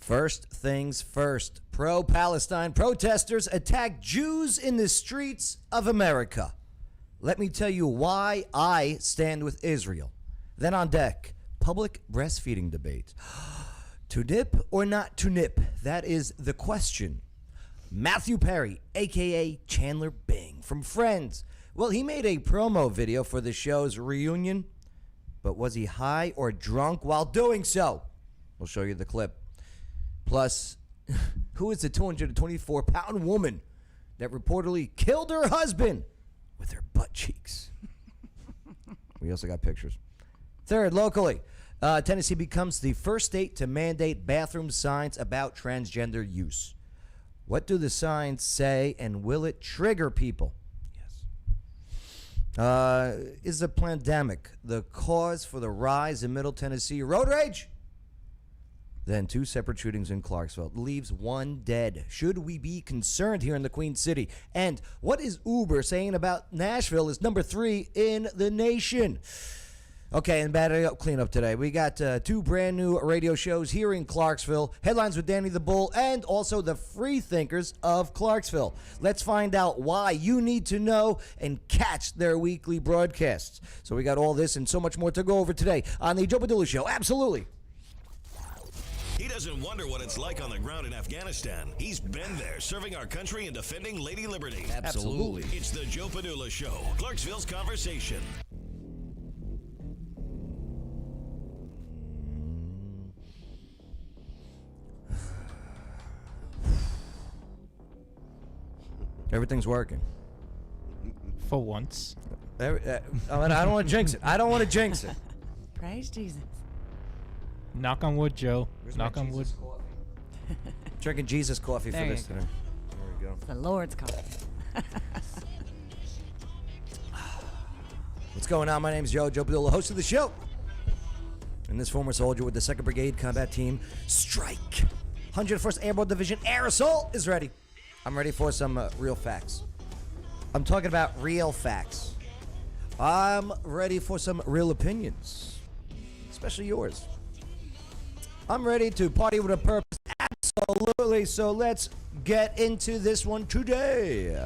First things first, pro-Palestine protesters attack Jews in the streets of America. Let me tell you why I stand with Israel. Then on deck, public breastfeeding debate. To nip or not to nip? That is the question. Matthew Perry, a.k.a. Chandler Bing from Friends. Well, he made a promo video for the show's reunion, but was he high or drunk while doing so? We'll show you the clip. Plus, who is the 224-pound woman that reportedly killed her husband with her butt cheeks? We also got pictures. Third, locally, Tennessee becomes the first state to mandate bathroom signs about transgender use. What do the signs say, and will it trigger people? Yes. Is the plandemic the cause for the rise in Middle Tennessee road rage? Then 2 separate shootings in Clarksville leaves 1 dead. Should we be concerned here in the Queen City? And what is Uber saying about Nashville is number 3 in the nation? Okay, and battery cleanup today. We got 2 brand new radio shows here in Clarksville. Headlines with Danny the Bull and also the Free Thinkers of Clarksville. Let's find out why you need to know and catch their weekly broadcasts. So we got all this and so much more to go over today on the Joe Padula Show. Absolutely. He doesn't wonder what it's like on the ground in Afghanistan. He's been there, serving our country and defending Lady Liberty. Absolutely. It's the Joe Padula Show, Clarksville's conversation. Everything's working. For once. I don't want to jinx it. I don't want to jinx it. Praise Jesus. Knock on wood, Joe. Knock on wood. Drinking Jesus coffee There for you this go. today. There we go. It's the Lord's coffee. What's going on? My name's Joe Padula, host of the show. And this former soldier with the 2nd Brigade Combat Team Strike 101st Airborne Division Air Assault is ready. I'm ready for some real facts. I'm talking about real facts. I'm ready for some real opinions, especially yours. I'm ready to party with a purpose. Absolutely. So let's get into this one today.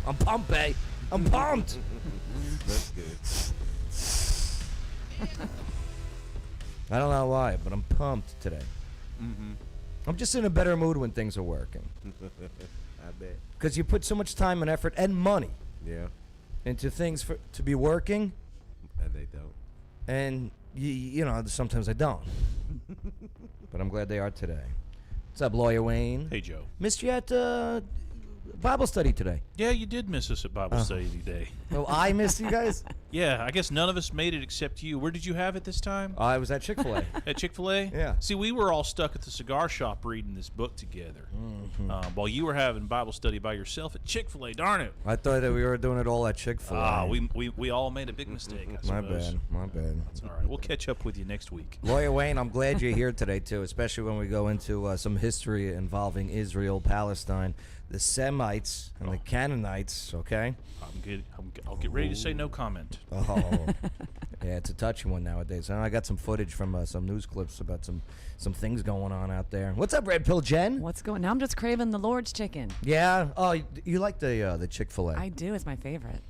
I'm pumped, babe. I'm pumped. That's good. I don't know why, but I'm pumped today. Mm-hmm. I'm just in a better mood when things are working. I bet. Because you put so much time and effort and money Yeah. into things to be working, And they don't. and you know, sometimes I don't. But I'm glad they are today. What's up, Lawyer Wayne? Hey, Joe. Missed you at Bible study today. Yeah, you did miss us at Bible study today. Oh, I missed you guys? Yeah, I guess none of us made it except you. Where did you have it this time? I was at Chick-fil-A. At Chick-fil-A? Yeah. See, we were all stuck at the cigar shop reading this book together, while you were having Bible study by yourself at Chick-fil-A. Darn it. I thought that we were doing it all at Chick-fil-A. Ah, we all made a big mistake, I My suppose. bad. My bad. It's all right. We'll catch up with you next week. Lawyer Wayne, I'm glad you're here today, too, especially when we go into some history involving Israel, Palestine, the Semites, and the Canaanites, okay? I'm good. I'll get ready to say no comment. Oh, yeah, it's a touchy one nowadays. I got some footage from some news clips about some things going on out there. What's up, Red Pill Jen? What's going on? Now I'm just craving the Lord's chicken. Yeah? Oh, you like the Chick-fil-A? I do. It's my favorite.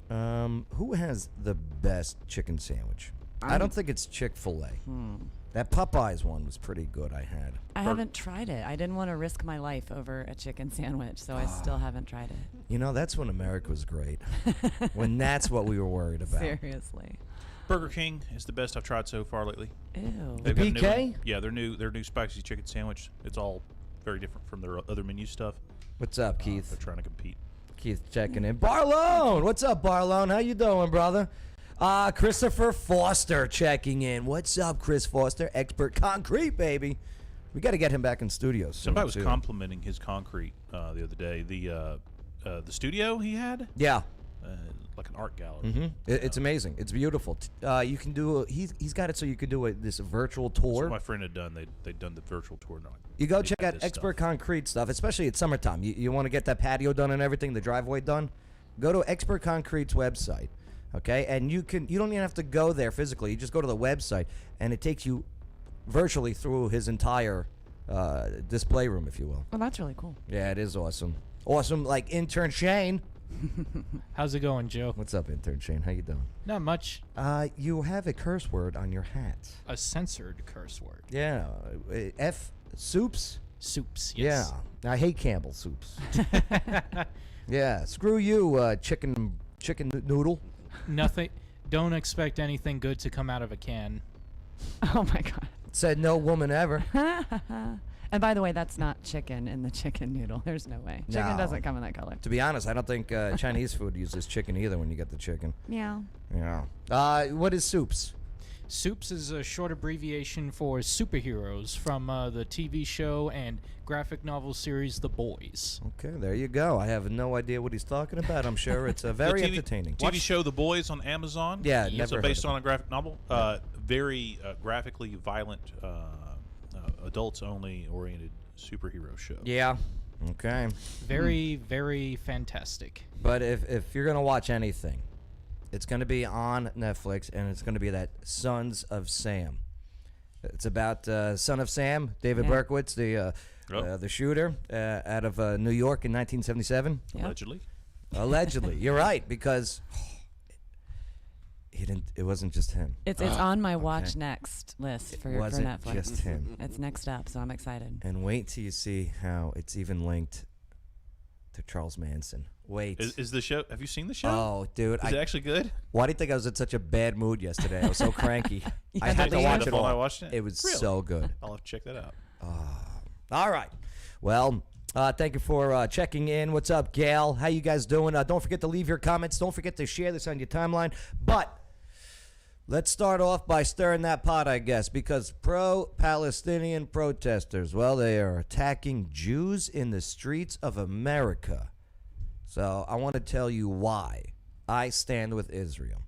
Who has the best chicken sandwich? I don't think it's Chick-fil-A. That Popeyes one was pretty good, I had. I haven't tried it. I didn't want to risk my life over a chicken sandwich, so I still haven't tried it. You know, that's when America was great. When that's what we were worried about. Seriously. Burger King is the best I've tried so far lately. Ew. The They've got a new BK? one. Yeah, their new spicy chicken sandwich. It's all very different from their other menu stuff. What's up, Keith? They're trying to compete. Keith checking in. Barlone! What's up, Barlone? How you doing, brother? Christopher Foster checking in. What's up, Chris Foster? Expert concrete, baby. We got to get him back in studios. Somebody was complimenting his concrete the other day. The studio he had, Yeah. like an art gallery. It's amazing. It's beautiful. You can do. He's got it so you can do this virtual That's tour. what my friend had done. They'd done the virtual tour. And You go they check had out this Expert stuff. Concrete stuff, especially at summertime. You want to get that patio done and everything, the driveway done. Go to Expert Concrete's website. Okay, and you don't even have to go there physically. You just go to the website, and it takes you virtually through his entire display room, if you will. Well, that's really cool. Yeah, it is awesome. Awesome, like intern Shane. How's it going, Joe? What's up, intern Shane? How you doing? Not much. You have a curse word on your hat. A censored curse word. Yeah, F soups. Soups. Yes. Yeah, I hate Campbell soups. Yeah, screw you, chicken noodle. Nothing. Don't expect anything good to come out of a can. Oh my God. Said no woman ever. And by the way, that's not chicken in the chicken noodle. There's no way. Chicken No. doesn't come in that color. To be honest, I don't think Chinese food uses chicken either when you get the chicken. Meow. Yeah. What is soups? Soups is a short abbreviation for superheroes from the TV show and graphic novel series The Boys. Okay, there you go. I have no idea what he's talking about. I'm sure it's very entertaining. TV show The Boys on Amazon. Yeah, It's never heard based of on a graphic novel. Very graphically violent, adults-only oriented superhero show. Yeah. Okay. Very, very fantastic. But if you're gonna watch anything, it's gonna be on Netflix, and it's gonna be that Sons of Sam. It's about Son of Sam, David Yeah. Berkowitz, the shooter out of New York in 1977. Yep. Allegedly. Allegedly, you're right, because it wasn't just him. It's on my watch next list for wasn't Netflix. just him. It's next up, so I'm excited. And wait till you see how it's even linked to Charles Manson. Wait. Is the show? Have you seen the show? Oh, dude. Is it actually good? Why do you think I was in such a bad mood yesterday? I was so cranky. I Yeah, had to that's watch it wonderful. all. I watched it? It was Really? so good. I'll have to check that out. All right. Well, thank you for checking in. What's up, Gail? How you guys doing? Don't forget to leave your comments. Don't forget to share this on your timeline. But let's start off by stirring that pot, I guess, because pro-Palestinian protesters, well, they are attacking Jews in the streets of America. So I want to tell you why I stand with Israel.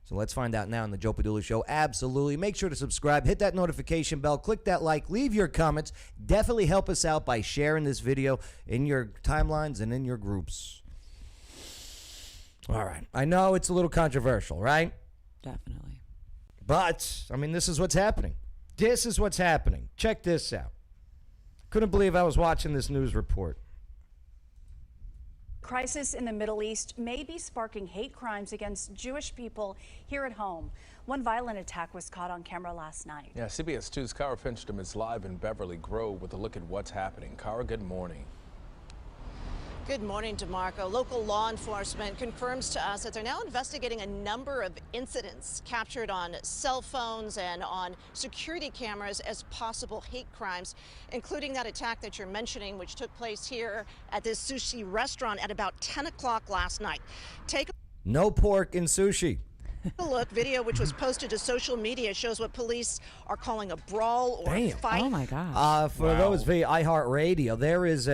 So let's find out now on the Joe Padula Show. Absolutely. Make sure to subscribe, hit that notification bell, click that like, leave your comments. Definitely help us out by sharing this video in your timelines and in your groups. All right. I know it's a little controversial, right? Definitely. But, I mean, this is what's happening. This is what's happening. Check this out. Couldn't believe I was watching this news report. Crisis in the Middle East may be sparking hate crimes against Jewish people here at home. One violent attack was caught on camera last night. Yeah, CBS 2's Kara Fincham is live in Beverly Grove with a look at what's happening. Kara, good morning. Good morning, DeMarco. Local law enforcement confirms to us that they're now investigating a number of incidents captured on cell phones and on security cameras as possible hate crimes, including that attack that you're mentioning, which took place here at this sushi restaurant at about 10 o'clock last night. Take No pork in sushi. a look. Video which was posted to social media shows what police are calling a brawl or a Damn. fight. Oh my gosh. For those via iHeartRadio, there is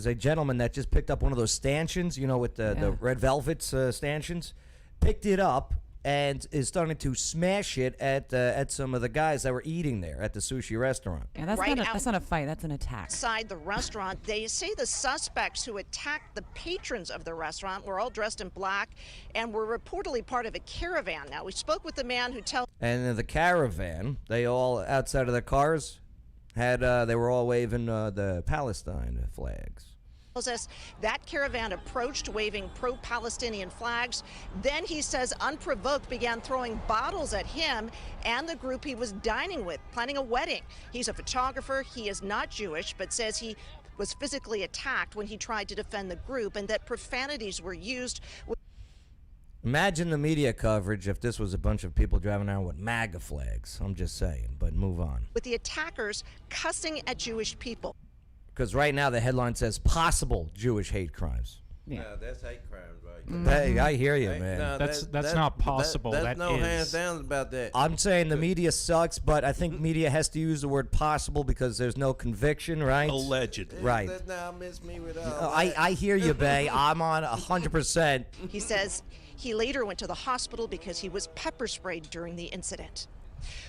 a gentleman that just picked up one of those stanchions, you know, with the Yeah. red velvet stanchions, picked it up and is starting to smash it at some of the guys that were eating there at the sushi restaurant. Yeah, that's Right that's not a fight. That's an attack. Outside the restaurant, they say the suspects who attacked the patrons of the restaurant were all dressed in black and were reportedly part of a caravan. Now, we spoke with the man who tells And in the caravan, they all outside of their cars had they were all waving the Palestine flags. us that caravan approached waving pro-Palestinian flags. Then he says unprovoked began throwing bottles at him and the group he was dining with, planning a wedding. He's a photographer. He is not Jewish, but says he was physically attacked when he tried to defend the group and that profanities were used. Imagine the media coverage if this was a bunch of people driving around with MAGA flags. I'm just saying, but move on. With the attackers cussing at Jewish people. Because right now the headline says possible Jewish hate crimes. Yeah. No, that's hate crimes right there. Hey, I hear you, Hey, man. no, That's not possible. That's That no is. hands down about that. I'm saying the media sucks, but I think media has to use the word possible because there's no conviction, right? Allegedly. Right. That now miss me with all Oh, that. I hear you, Bay. I'm on 100%. He says he later went to the hospital because he was pepper sprayed during the incident.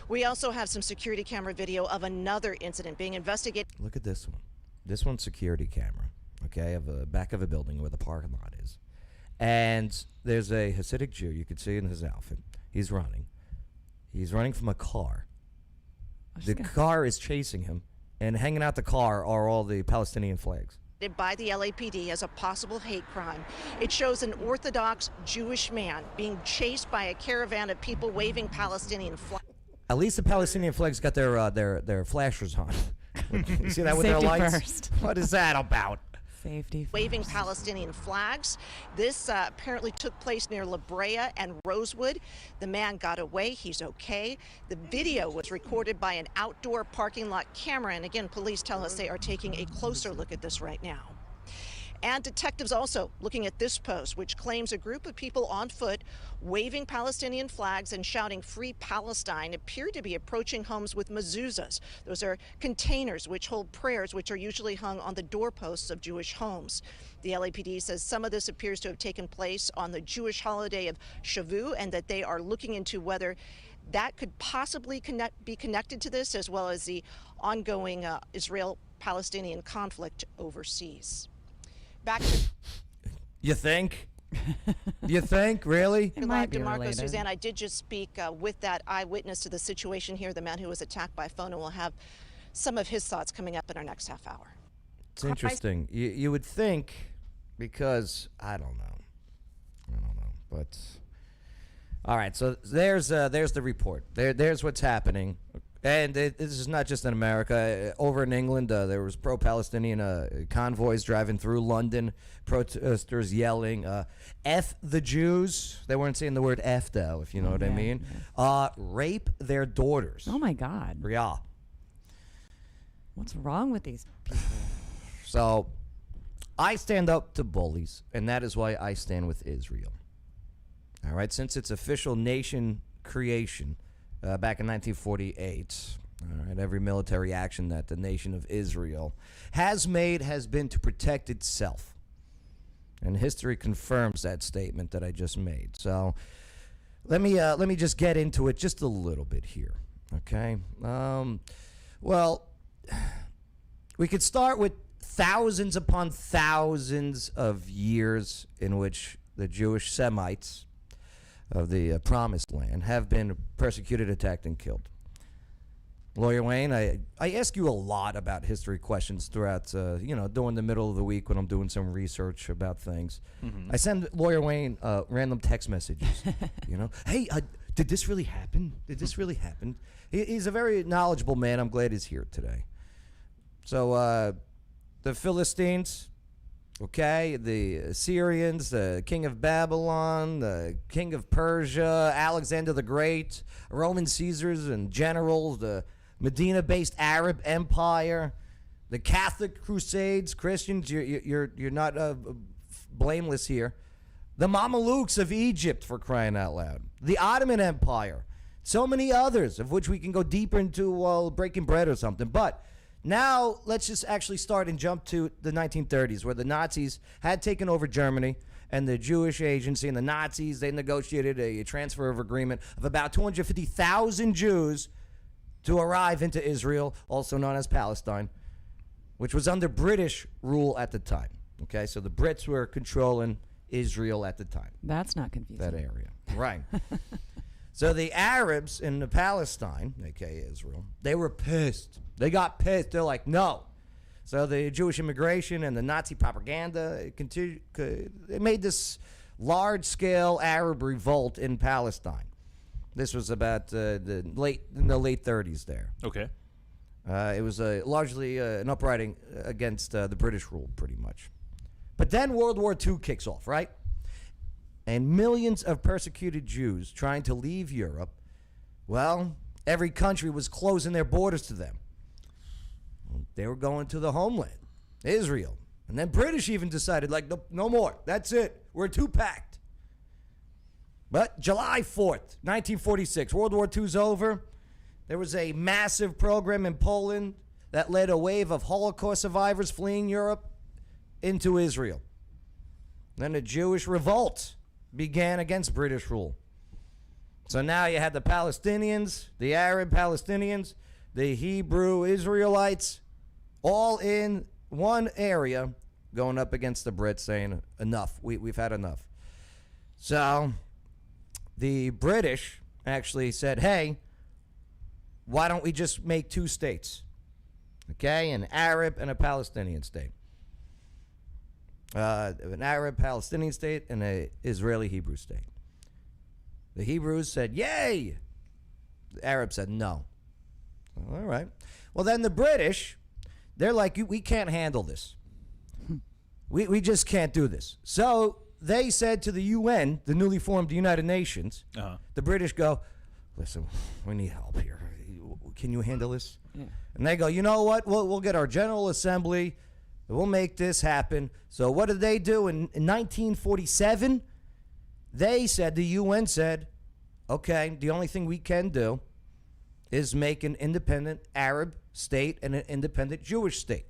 We also have some security camera video of another incident being investigated. Look at this one. This one's security camera, okay, of the back of a building where the parking lot is. And there's a Hasidic Jew. You could see in his outfit. He's running. He's running from a car. The car is chasing him, and hanging out the car are all the Palestinian flags. By the LAPD as a possible hate crime. It shows an Orthodox Jewish man being chased by a caravan of people waving Palestinian flags. At least the Palestinian flags got their flashers on. You see that with their Safety lights? first. What is that about? Safety. Waving Palestinian flags. This apparently took place near La Brea and Rosewood. The man got away. He's okay. The video was recorded by an outdoor parking lot camera. And again, police tell us they are taking a closer look at this right now. And detectives also looking at this post, which claims a group of people on foot waving Palestinian flags and shouting "Free Palestine" appear to be approaching homes with mezuzahs. Those are containers which hold prayers, which are usually hung on the doorposts of Jewish homes. The LAPD says some of this appears to have taken place on the Jewish holiday of Shavuot, and that they are looking into whether that could possibly be connected to this, as well as the ongoing Israel-Palestinian conflict overseas. Back to You think? You think? Really? It might live be to Marco. related. Suzanne, I did just speak with that eyewitness to the situation here, the man who was attacked by phone, and we'll have some of his thoughts coming up in our next half hour. It's interesting. You would think, because I don't know, but all right. So there's the report. There's what's happening, and this is not just in America. Over in England, there was pro-Palestinian convoys driving through London. Protesters yelling, "F the Jews." They weren't saying the word "F" though, if you know what I mean. Rape their daughters. Oh my God. Yeah. What's wrong with these people? So, I stand up to bullies, and that is why I stand with Israel. All right, since its official nation creation back in 1948, all right, every military action that the nation of Israel has made has been to protect itself. And history confirms that statement that I just made. So, let me just get into it just a little bit here, okay? Well, we could start with thousands upon thousands of years in which the Jewish Semites of the Promised Land have been persecuted, attacked, and killed. Lawyer Wayne, I ask you a lot about history questions throughout, during the middle of the week when I'm doing some research about things. Mm-hmm. I send Lawyer Wayne random text messages, Hey, did this really happen? Did this really happen? He's a very knowledgeable man. I'm glad he's here today. So, the Philistines, okay, the Assyrians, the king of Babylon, the king of Persia, Alexander the Great, Roman Caesars and generals, the Medina-based Arab Empire, the Catholic Crusades, Christians, you're not blameless here. The Mamelukes of Egypt, for crying out loud. The Ottoman Empire. So many others, of which we can go deeper into while breaking bread or something. But now, let's just actually start and jump to the 1930s, where the Nazis had taken over Germany, and the Jewish agency and the Nazis, they negotiated a transfer of agreement of about 250,000 Jews to arrive into Israel, also known as Palestine, which was under British rule at the time. Okay, so the Brits were controlling Israel at the time. That's not confusing. That area, right. So the Arabs in Palestine, aka Israel, they were pissed. They got pissed. They're like, no. So the Jewish immigration and the Nazi propaganda it made this large-scale Arab revolt in Palestine. This was about the late 30s there. Okay. It was largely an uprising against the British rule, pretty much. But then World War II kicks off, right? And millions of persecuted Jews trying to leave Europe, well, every country was closing their borders to them. They were going to the homeland, Israel. And then British even decided, like, no more. That's it. We're too packed. But July 4th, 1946, World War II's over. There was a massive program in Poland that led a wave of Holocaust survivors fleeing Europe into Israel. Then a Jewish revolt began against British rule. So now you had the Palestinians, the Arab Palestinians, the Hebrew Israelites, all in one area going up against the Brits saying, enough, we've had enough. So the British actually said, hey, why don't we just make two states? Okay, an Arab and a Palestinian state. An Arab Palestinian state and an Israeli Hebrew state. The Hebrews said, yay! The Arabs said, no. All right. Well, then the British, they're like, we can't handle this. We just can't do this. So they said to the UN, the newly formed United Nations, the British go, listen, we need help here. Can you handle this? Yeah. And they go, you know what? We'll get our General Assembly. We'll make this happen. So what did they do in 1947? They said, the UN said, okay, the only thing we can do is make an independent Arab state and an independent Jewish state.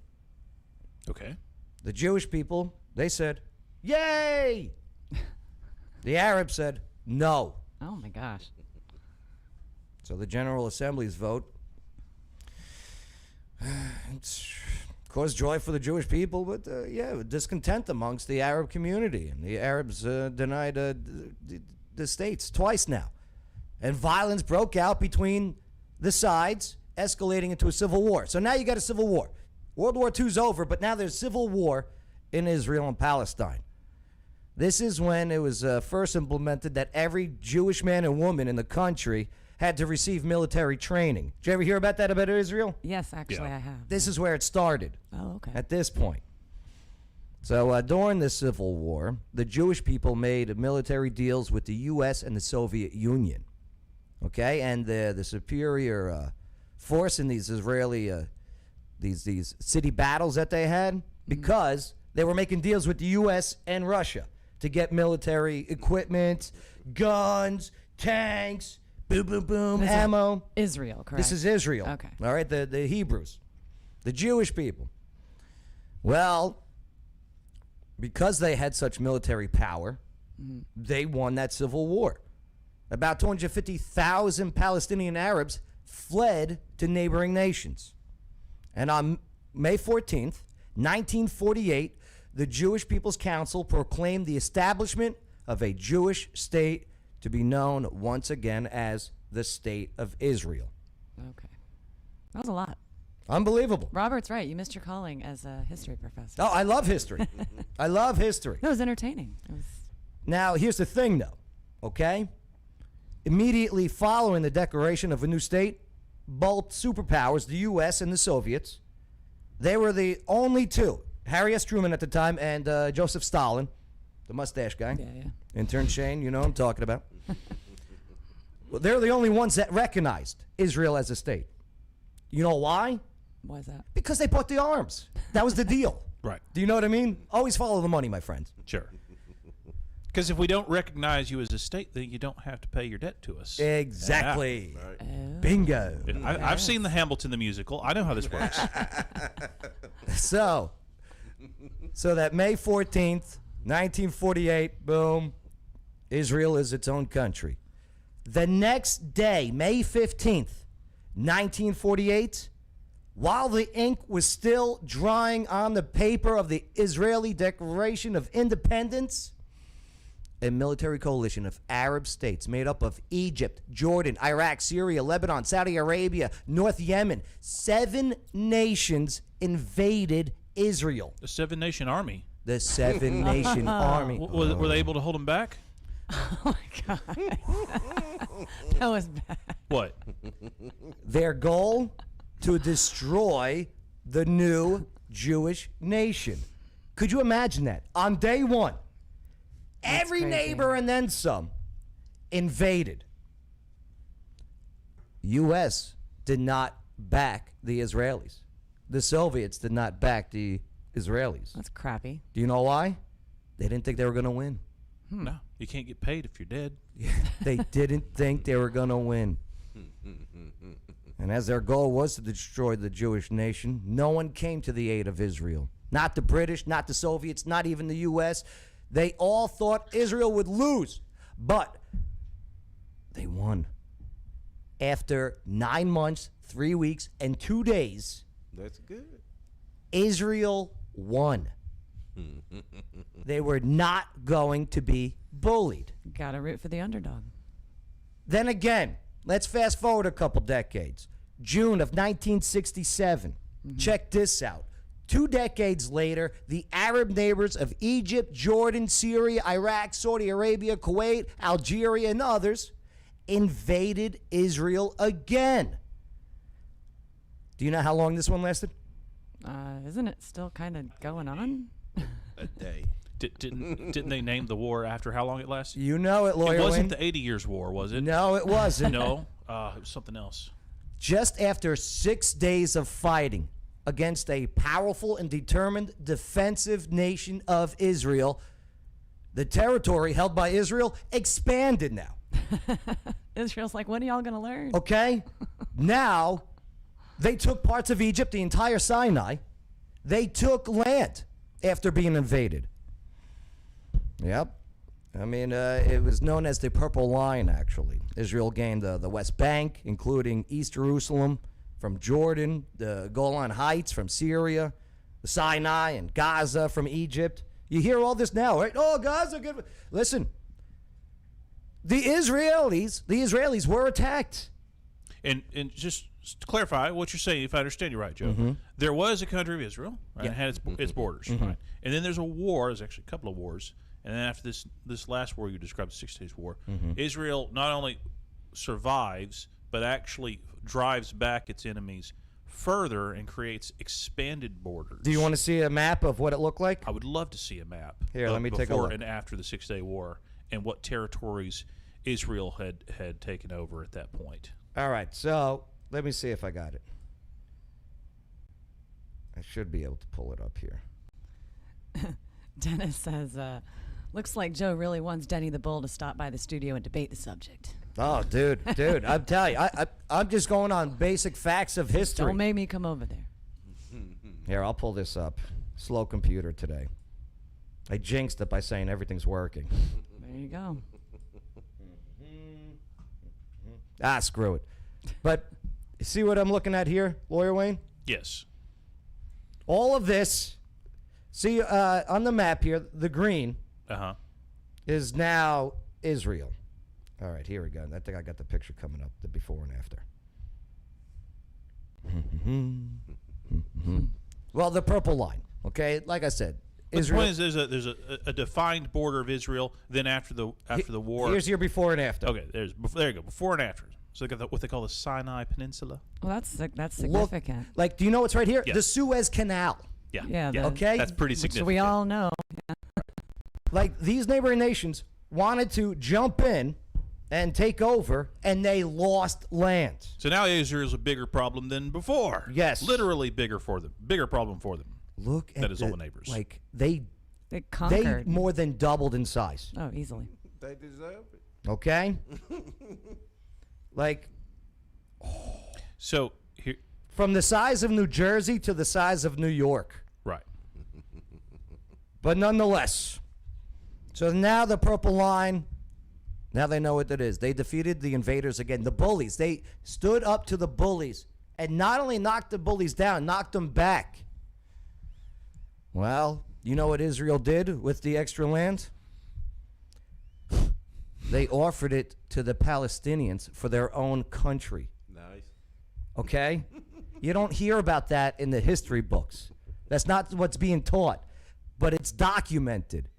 Okay. The Jewish people, they said, yay! The Arabs said, no. Oh, my gosh. So the General Assembly's vote caused joy for the Jewish people, but discontent amongst the Arab community. And the Arabs denied the states twice now. And violence broke out between the sides, escalating into a civil war. So now you got a civil war. World War II's over, but now there's civil war in Israel and Palestine. This is when it was first implemented that every Jewish man and woman in the country had to receive military training. Did you ever hear about that, about Israel? Yes, actually, I have. This is where it started. Oh, okay. At this point. So during the Civil War, the Jewish people made military deals with the U.S. and the Soviet Union. Okay? And the superior force in these Israeli, these city battles that they had, because they were making deals with the U.S. and Russia to get military equipment, guns, tanks, boom, boom, boom, ammo. Israel, correct? This is Israel. Okay. All right, the Hebrews, the Jewish people. Well, because they had such military power, they won that civil war. About 250,000 Palestinian Arabs fled to neighboring nations. And on May 14th, 1948, the Jewish People's Council proclaimed the establishment of a Jewish state to be known once again as the State of Israel. Okay. That was a lot. Unbelievable. Robert's right. You missed your calling as a history professor. Oh, I love history. I love history. It was entertaining. It was... Now, here's the thing, though, okay? Immediately following the declaration of a new state, both superpowers, the U.S. and the Soviets, they were the only two, Harry S. Truman at the time and Joseph Stalin, the mustache guy. Yeah. Intern Shane, you know what I'm talking about. Well, they're the only ones that recognized Israel as a state. You know why? Why is that? Because they bought the arms. That was the deal. Right. Do you know what I mean? Always follow the money, my friends. Sure. Because if we don't recognize you as a state, then you don't have to pay your debt to us. Exactly. Yeah. Oh. Bingo. I've seen the Hamilton the musical. I know how this works. So that May 14th, 1948, boom, Israel is its own country. The next day, May 15th, 1948, while the ink was still drying on the paper of the Israeli Declaration of Independence, a military coalition of Arab states made up of Egypt, Jordan, Iraq, Syria, Lebanon, Saudi Arabia, North Yemen, 7 nations invaded Israel. The 7-Nation Army. The 7-Nation Army. Were they able to hold them back? Oh, my God. That was bad. What? Their goal? To destroy the new Jewish nation. Could you imagine that? On day one, every crazy. neighbor and then some invaded. U.S. did not back the Israelis. The Soviets did not back the Israelis. That's crappy. Do you know why? They didn't think they were going to win. No, you can't get paid if you're dead. They didn't think they were going to win. And as their goal was to destroy the Jewish nation, no one came to the aid of Israel. Not the British, not the Soviets, not even the U.S. They all thought Israel would lose. But they won. After 9 months, 3 weeks, and 2 days, That's good. Israel won. They were not going to be bullied. Gotta root for the underdog. Then again, let's fast forward a couple decades. June of 1967. Check this out. 2 decades later, the Arab neighbors of Egypt, Jordan, Syria, Iraq, Saudi Arabia, Kuwait, Algeria, and others invaded Israel again. Do you know how long this one lasted? Isn't it still kind of going on? A day. Didn't they name the war after how long it lasted? You know it, Lawyer It wasn't Wayne. the 80 Years' War, was it? No, it wasn't. No? It was something else. Just after 6 days of fighting against a powerful and determined defensive nation of Israel, the territory held by Israel expanded now. Israel's like, when are y'all going to learn? Okay? Now, they took parts of Egypt, the entire Sinai. They took land after being invaded. Yep. I mean, it was known as the Purple Line, actually. Israel gained the West Bank, including East Jerusalem, from Jordan, the Golan Heights from Syria, the Sinai and Gaza from Egypt. You hear all this now, right? Oh, Gaza, good. Listen, the Israelis were attacked. And just to clarify what you're saying, if I understand you right, Joe, there was a country of Israel, right? Yeah. It had its borders, right? And then there's a war. There's actually a couple of wars. And then after this last war you described, the 6 Days War, Israel not only survives, but actually drives back its enemies further and creates expanded borders. Do you want to see a map of what it looked like? I would love to see a map Here, of let me take a before look. and after the 6 Day War and what territories Israel had taken over at that point. All right, so let me see if I got it. I should be able to pull it up here. Dennis says, looks like Joe really wants Denny the Bull to stop by the studio and debate the subject. Oh, dude, I'm telling you, I'm just going on basic facts of history. Don't make me come over there. Here, I'll pull this up. Slow computer today. I jinxed it by saying everything's working. There you go. Ah, screw it. But you see what I'm looking at here, Lawyer Wayne? Yes. All of this, see on the map here, the green is now Israel. All right, here we go. I think I got the picture coming up, the before and after. Well, the purple line, okay? Like I said, Israel. The point is there's a defined border of Israel, then after the war. Here's your before and after. Okay, there you go, before and after. So they got what they call the Sinai Peninsula. Well, that's significant. Like, do you know what's right here? Yeah. The Suez Canal. Yeah. Okay? That's pretty significant. So we all know. Like, these neighboring nations wanted to jump in and take over, and they lost land. So now Israel's a bigger problem than before. Yes. Literally bigger problem for them. Look at That is all the neighbors. Like, they conquered. more than doubled in size. Oh, easily. They deserve it. Okay? Like, So here, from the size of New Jersey to the size of New York. right. But nonetheless, so now the purple line, now they know what that is. They defeated the invaders again. The bullies, they stood up to the bullies and not only knocked the bullies down, knocked them back. Well, you know what Israel did with the extra land? They offered it to the Palestinians for their own country. Nice. Okay? You don't hear about that in the history books. That's not what's being taught, but it's documented.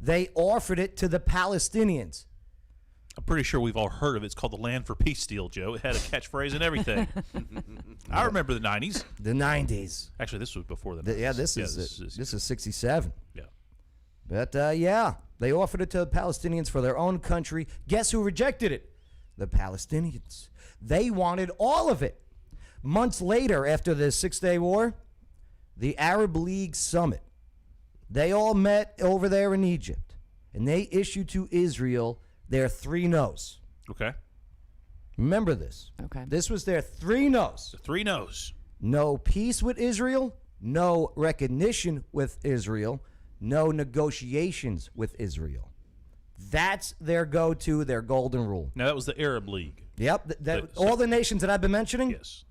They offered it to the Palestinians. I'm pretty sure we've all heard of it. It's called the Land for Peace deal, Joe. It had a catchphrase and everything. I remember the 90s. The 90s. Actually, this was before the 90s. Yeah, this is 67. Yeah. But yeah, they offered it to the Palestinians for their own country. Guess who rejected it? The Palestinians. They wanted all of it. Months later, after the 6-Day War, the Arab League summit, they all met over there in Egypt, and they issued to Israel their 3 no's. Okay. Remember this. Okay. This was their 3 no's. The 3 no's. No peace with Israel, no recognition with Israel, no negotiations with Israel. That's their go-to, their golden rule. Now, that was the Arab League. Yep. All the nations that I've been mentioning, Yes.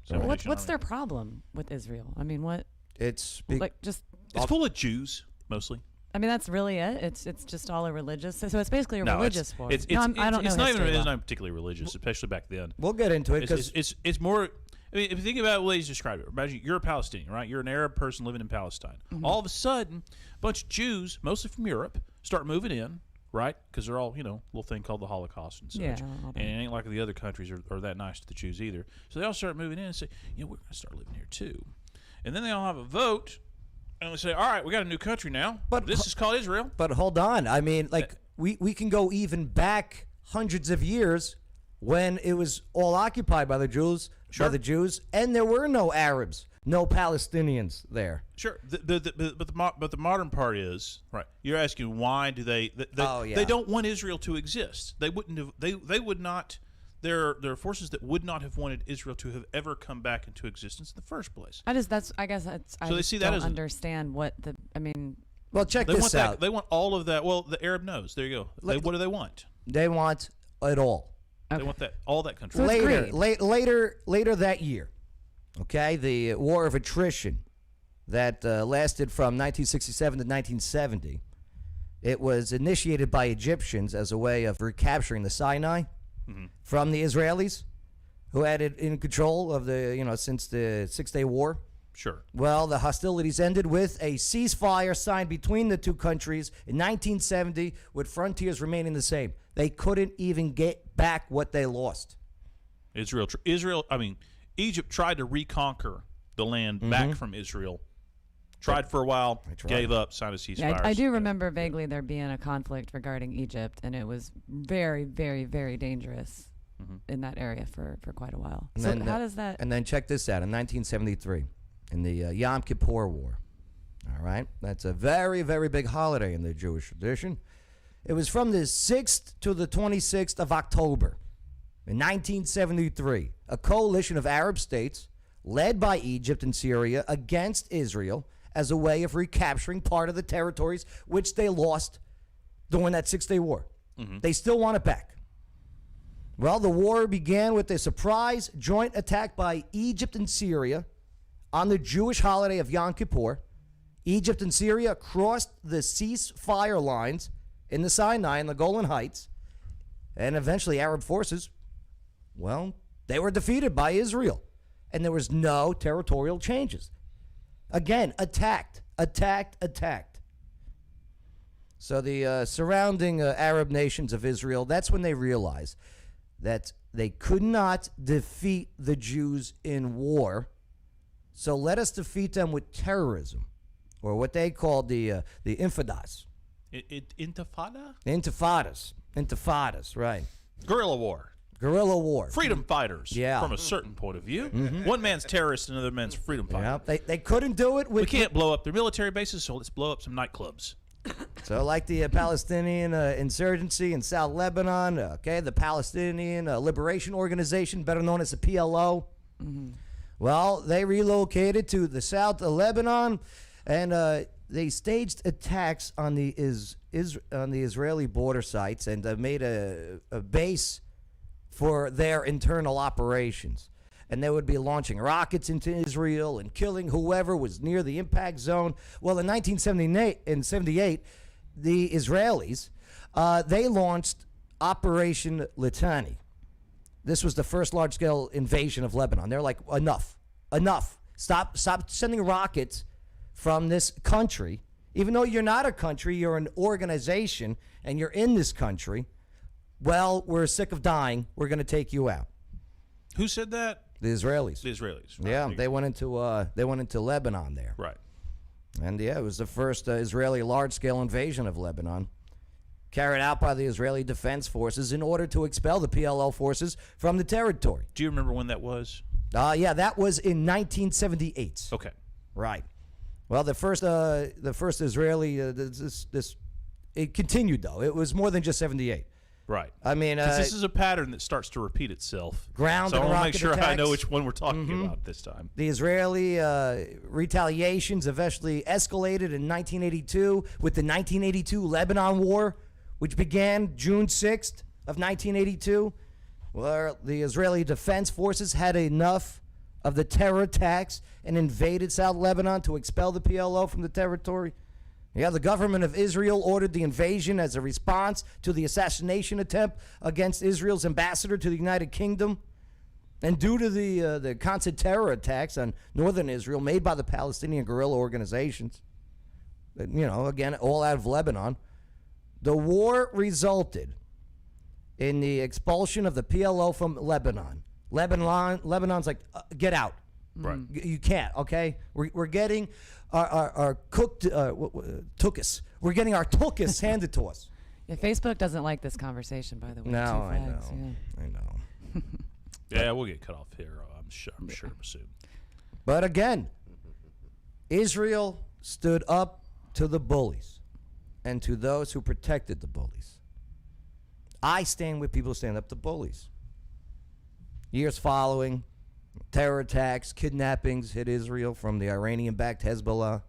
What's their problem with Israel? I mean, what? it's Like, just It's full of Jews, mostly. I mean, that's really it. It's just all a religious. So it's basically a religious war. I don't know. It's Not particularly religious, especially back then. We'll get into it because It's more. I mean, if you think about the way he's described it, imagine you're a Palestinian, right? You're an Arab person living in Palestine. All of a sudden, a bunch of Jews, mostly from Europe, start moving in, right? Because they're all, little thing called the Holocaust and such. Yeah, and it ain't like the other countries are that nice to the Jews either. So they all start moving in and say, we're going to start living here too. And then they all have a vote, and they say, all right, we got a new country now. But this is called Israel. But hold on. I mean, we can go even back hundreds of years when it was all occupied by the Jews. Sure. By the Jews, and there were no Arabs, no Palestinians there. Sure, but the modern part is right. You're asking why do they? They don't want Israel to exist. They wouldn't have. They would not. There are forces that would not have wanted Israel to have ever come back into existence in the first place. I just don't understand what the. I mean. Well, check this out. They want all of that. Well, the Arab knows. There you go. What do they want? They want it all. Okay. They want all that country. So Later that year, okay, the war of attrition that lasted from 1967 to 1970. It was initiated by Egyptians as a way of recapturing the Sinai from the Israelis, who had it in control of since the 6-Day War. Sure. Well, the hostilities ended with a ceasefire signed between the two countries in 1970, with frontiers remaining the same. They couldn't even get back what they lost. Egypt tried to reconquer the land back from Israel. Tried for a while, gave up, signed a ceasefire. Yeah, I do remember vaguely there being a conflict regarding Egypt, and it was very, very, very dangerous in that area for quite a while. And so then, how does that... And then check this out. In 1973, in the Yom Kippur War, all right? That's a very, very big holiday in the Jewish tradition. It was from the 6th to the 26th of October in 1973, a coalition of Arab states led by Egypt and Syria against Israel as a way of recapturing part of the territories which they lost during that 6-Day War. They still want it back. Well, the war began with a surprise joint attack by Egypt and Syria on the Jewish holiday of Yom Kippur. Egypt and Syria crossed the ceasefire lines in the Sinai and the Golan Heights, and eventually Arab forces, well, they were defeated by Israel, and there was no territorial changes. Again, attacked. So the surrounding Arab nations of Israel, that's when they realized that they could not defeat the Jews in war, so let us defeat them with terrorism, or what they called the infadas. Intifada? Intifadas, right. Guerrilla war. Freedom fighters. Yeah. From a certain point of view. One man's terrorist, another man's freedom fighter. Yeah, they couldn't do it with... We can't blow up their military bases, so let's blow up some nightclubs. So like the Palestinian insurgency in South Lebanon, okay, the Palestinian Liberation Organization, better known as the PLO. Well, they relocated to the south of Lebanon, and they staged attacks on the Israeli border sites and made a base for their internal operations. And they would be launching rockets into Israel and killing whoever was near the impact zone. Well, in 1978, the Israelis, they launched Operation Litani. This was the first large-scale invasion of Lebanon. They're like, enough. Stop sending rockets from this country. Even though you're not a country, you're an organization, and you're in this country. Well, we're sick of dying. We're going to take you out. Who said that? The Israelis. The Israelis. Right. Yeah, they went into Lebanon there. Right. And yeah, it was the first Israeli large-scale invasion of Lebanon, carried out by the Israeli Defense Forces in order to expel the PLO forces from the territory. Do you remember when that was? Yeah, that was in 1978. Okay. Right. Well, the first Israeli it continued though. It was more than just 78. Right. I mean, this is a pattern that starts to repeat itself. Ground so and I want to rocket make sure attacks. I know which one we're talking about this time. The Israeli retaliations eventually escalated in 1982 with the 1982 Lebanon War, which began June 6th of 1982, where the Israeli Defense Forces had enough of the terror attacks and invaded South Lebanon to expel the PLO from the territory. Yeah, the government of Israel ordered the invasion as a response to the assassination attempt against Israel's ambassador to the United Kingdom. And due to the constant terror attacks on northern Israel made by the Palestinian guerrilla organizations, again, all out of Lebanon, the war resulted in the expulsion of the PLO from Lebanon. Lebanon's like, get out. Right. You can't, okay? We're getting our cooked tuchus. We're getting our tuchus handed to us. Yeah, Facebook doesn't like this conversation, by the way. No, Two I flags, know. yeah. I know. Yeah, we'll get cut off here. I'm sure soon. But again, Israel stood up to the bullies and to those who protected the bullies. I stand with people who stand up to bullies. Years following, terror attacks, kidnappings hit Israel from the Iranian-backed Hezbollah,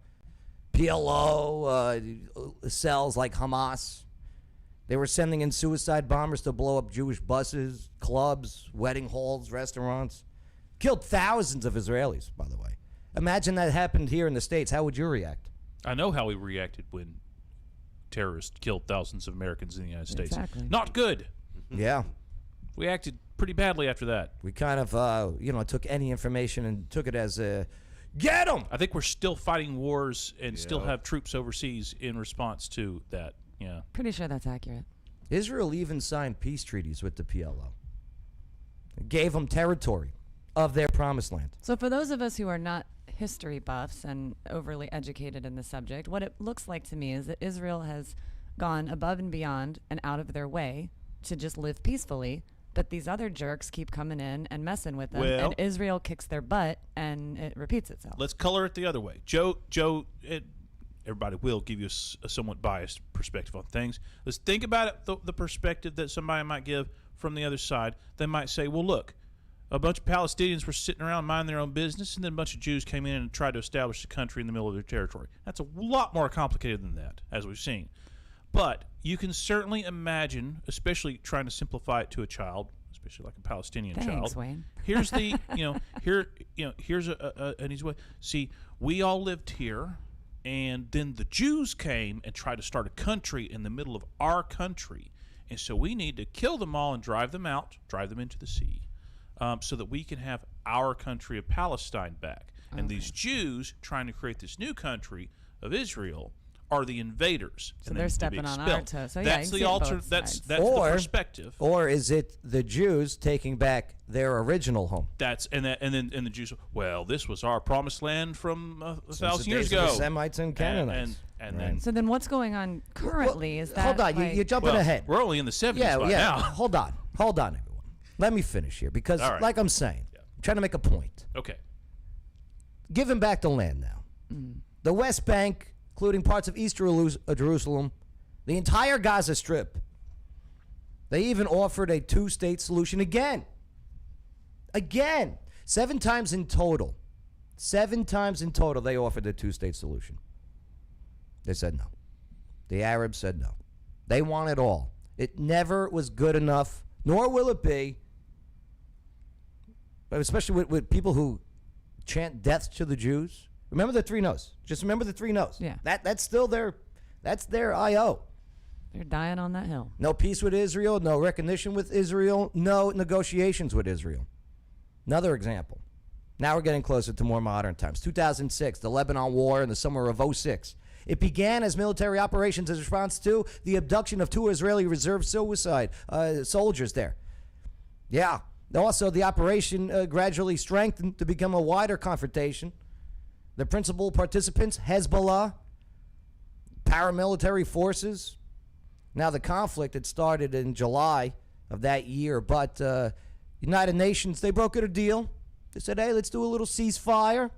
PLO, cells like Hamas. They were sending in suicide bombers to blow up Jewish buses, clubs, wedding halls, restaurants. Killed thousands of Israelis, by the way. Imagine that happened here in the States. How would you react? I know how we reacted when terrorists killed thousands of Americans in the United States. Exactly. Not good. Yeah. We acted pretty badly after that. We kind of, took any information and took it as a, get them! I think we're still fighting wars and still have troops overseas in response to that. Yeah. Pretty sure that's accurate. Israel even signed peace treaties with the PLO. It gave them territory of their promised land. So for those of us who are not history buffs and overly educated in the subject, what it looks like to me is that Israel has gone above and beyond and out of their way to just live peacefully, but these other jerks keep coming in and messing with them, and Israel kicks their butt, and it repeats itself. Let's color it the other way. Joe, everybody will give you a somewhat biased perspective on things. Let's think about it, the perspective that somebody might give from the other side. They might say, well, look, a bunch of Palestinians were sitting around minding their own business, and then a bunch of Jews came in and tried to establish a country in the middle of their territory. That's a lot more complicated than that, as we've seen. But you can certainly imagine, especially trying to simplify it to a child, especially like a Palestinian child. Wayne. Here's the, here's an easy way. See, we all lived here, and then the Jews came and tried to start a country in the middle of our country. And so we need to kill them all and drive them out, drive them into the sea, so that we can have our country of Palestine back. Okay. And these Jews trying to create this new country of Israel are the invaders. So they're stepping on our toes. So that's the alternate. That's the perspective. Or is it the Jews taking back their original home? That's and then the Jews. Well, this was our promised land from 1,000 years ago. ago. Semites and Canaanites. So then, what's going on currently? Is that hold on? You're jumping ahead. We're only in the 70s by now. Hold on, everyone. Let me finish here because, like I'm saying, I'm trying to make a point. Okay. Giving back the land now. The West Bank, including parts of East Jerusalem, the entire Gaza Strip. They even offered a two-state solution again. 7 times in total. 7 times in total they offered a two-state solution. They said no. The Arabs said no. They want it all. It never was good enough, nor will it be, but especially with people who chant death to the Jews. Remember the 3 no's. Just remember the 3 no's. Yeah. That's still their I.O. They're dying on that hill. No peace with Israel, no recognition with Israel, no negotiations with Israel. Another example. Now we're getting closer to more modern times. 2006, the Lebanon War in the summer of 2006. It began as military operations as response to the abduction of 2 Israeli reserve soldiers there. Yeah. Also, the operation gradually strengthened to become a wider confrontation. The principal participants, Hezbollah, paramilitary forces. Now, the conflict had started in July of that year, but United Nations, they brokered a deal. They said, hey, let's do a little ceasefire.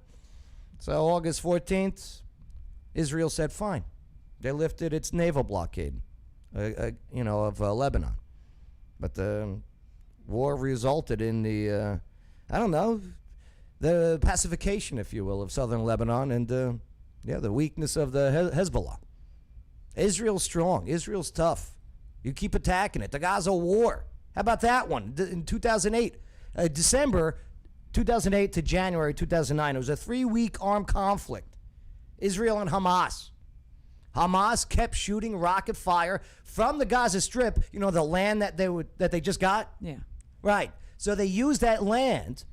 So August 14th, Israel said, fine. They lifted its naval blockade, of Lebanon. But the war resulted in the, the pacification, if you will, of southern Lebanon and, the weakness of the Hezbollah. Israel's strong. Israel's tough. You keep attacking it. The Gaza war. How about that one? In 2008, December 2008 to January 2009, it was a 3-week armed conflict. Israel and Hamas. Hamas kept shooting rocket fire from the Gaza Strip, you know, the land that they just got? Yeah. Right. So they used that land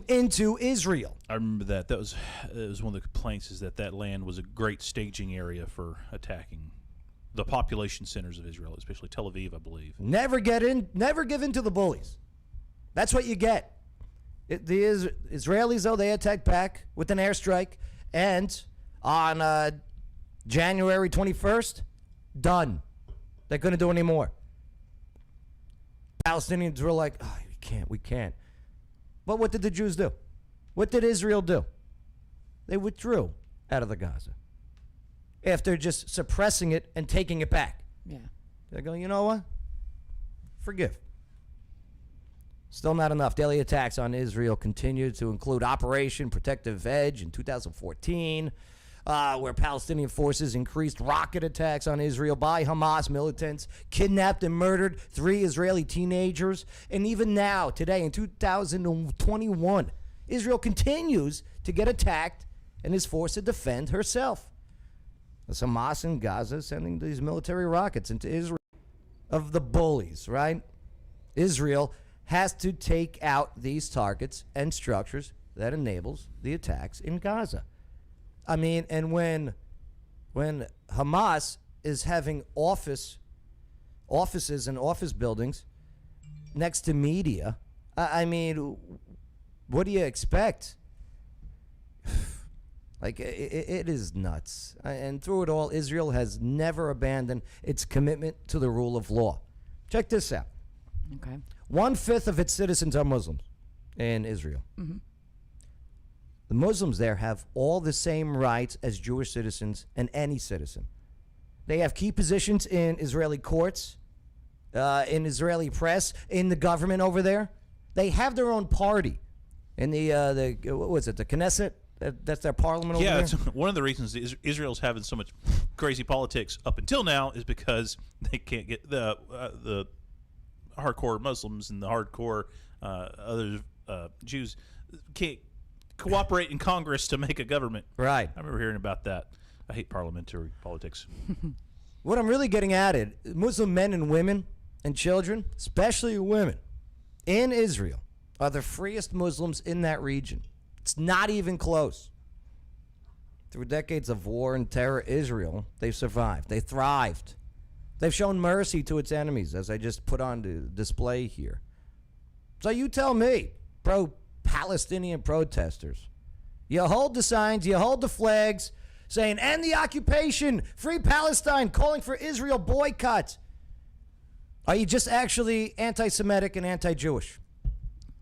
into Israel. I remember that. It was one of the complaints is that land was a great staging area for attacking the population centers of Israel, especially Tel Aviv, I believe. Never give in to the bullies. That's what you get. The Israelis, though, they attacked back with an airstrike, and on January 21st, done. They couldn't do any more. Palestinians were like, oh, we can't. But what did the Jews do? What did Israel do? They withdrew out of the Gaza after just suppressing it and taking it back. Yeah. They're going, you know what? Forgive. Still not enough. Daily attacks on Israel continue to include Operation Protective Edge in 2014, where Palestinian forces increased rocket attacks on Israel by Hamas militants, kidnapped and murdered 3 Israeli teenagers. And even now, today in 2021, Israel continues to get attacked and is forced to defend herself. As Hamas in Gaza sending these military rockets into Israel of the bullies, right? Israel has to take out these targets and structures that enables the attacks in Gaza. I mean, and when Hamas is having offices and office buildings next to media, I mean, what do you expect? Like, it is nuts. And through it all, Israel has never abandoned its commitment to the rule of law. Check this out. Okay. 1/5 of its citizens are Muslims in Israel. Mm-hmm. The Muslims there have all the same rights as Jewish citizens and any citizen. They have key positions in Israeli courts, in Israeli press, in the government over there. They have their own party in the what was it, the Knesset? That's their parliament over there? Yeah, it's one of the reasons Israel's having so much crazy politics up until now is because they can't get the hardcore Muslims and the hardcore other Jews can't cooperate in Congress to make a government. Right. I remember hearing about that. I hate parliamentary politics. What I'm really getting at it, Muslim men and women and children, especially women, in Israel are the freest Muslims in that region. It's not even close. Through decades of war and terror, Israel, they've survived. They thrived. They've shown mercy to its enemies, as I just put on display here. So you tell me, pro-Palestinian protesters, you hold the signs, you hold the flags, saying, end the occupation, free Palestine, calling for Israel boycott. Are you just actually anti-Semitic and anti-Jewish?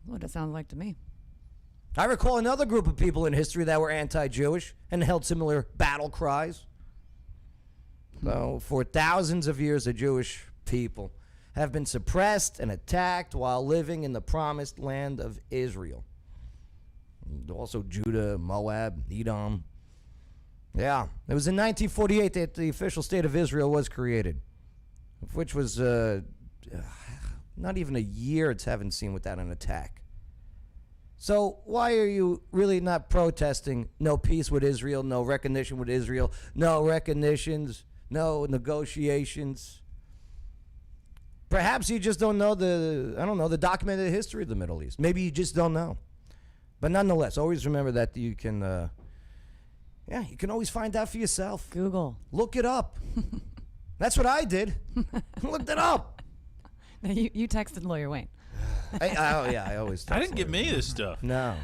What it sounds like to me. I recall another group of people in history that were anti-Jewish and held similar battle cries. So for thousands of years, the Jewish people have been suppressed and attacked while living in the promised land of Israel. Also Judah, Moab, Edom. Yeah, it was in 1948 that the official state of Israel was created, which was not even a year it's haven't seen without an attack. So why are you really not protesting no peace with Israel, no recognition with Israel, no recognitions, no negotiations? Perhaps you just don't know the documented history of the Middle East. Maybe you just don't know. But nonetheless, always remember that you can, you can always find out for yourself. Google. Look it up. That's what I did. Looked it up. Now you texted Lawyer Wayne. I always I didn't give me this stuff. No,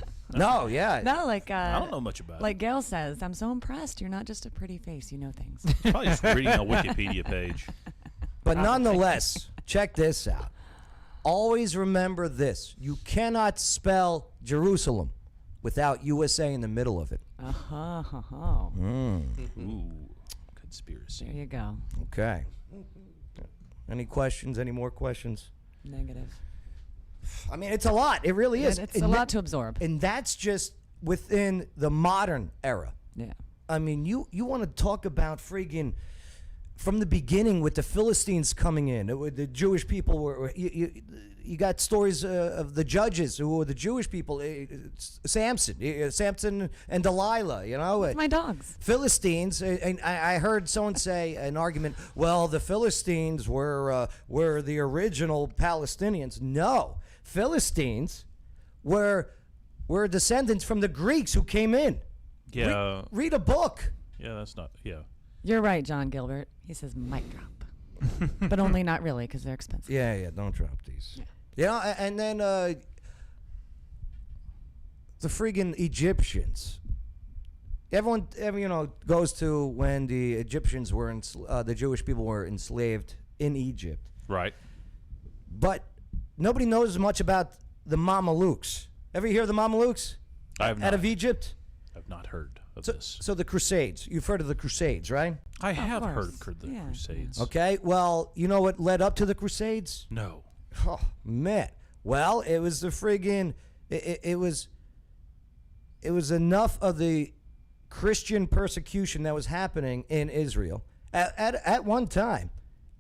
yeah. No, like I don't know much about it. Like Gail says, I'm so impressed. You're not just a pretty face. You know things. Probably just reading a Wikipedia page. But nonetheless, check this out. Always remember this. You cannot spell Jerusalem without USA in the middle of it. Ooh, conspiracy. There you go. Okay. Any questions? Any more questions? Negative. I mean, it's a lot. It really is. It's a lot to absorb. And that's just within the modern era. Yeah. I mean, you want to talk about friggin' from the beginning with the Philistines coming in. The Jewish people were you got stories of the judges who were the Jewish people. Samson and Delilah, you know. It's my dogs. Philistines, and I heard someone say an argument, well, the Philistines were the original Palestinians. No, Philistines were descendants from the Greeks who came in. Yeah. Read a book. Yeah, that's not. Yeah. You're right, John Gilbert. He says mic drop. But only not really because they're expensive. Yeah, don't drop these. Yeah, and then the friggin' Egyptians. Everyone goes to when the Egyptians were the Jewish people were enslaved in Egypt. Right. But nobody knows much about the Mamelukes. Ever hear of the Mamelukes? I have not. Out of Egypt? I've not heard of this. So the Crusades. You've heard of the Crusades, right? I have heard course. of the Yeah. Crusades. Okay. Well, you know what led up to the Crusades? No. Oh, man. Well, it was the friggin' it was enough of the Christian persecution that was happening in Israel. At one time,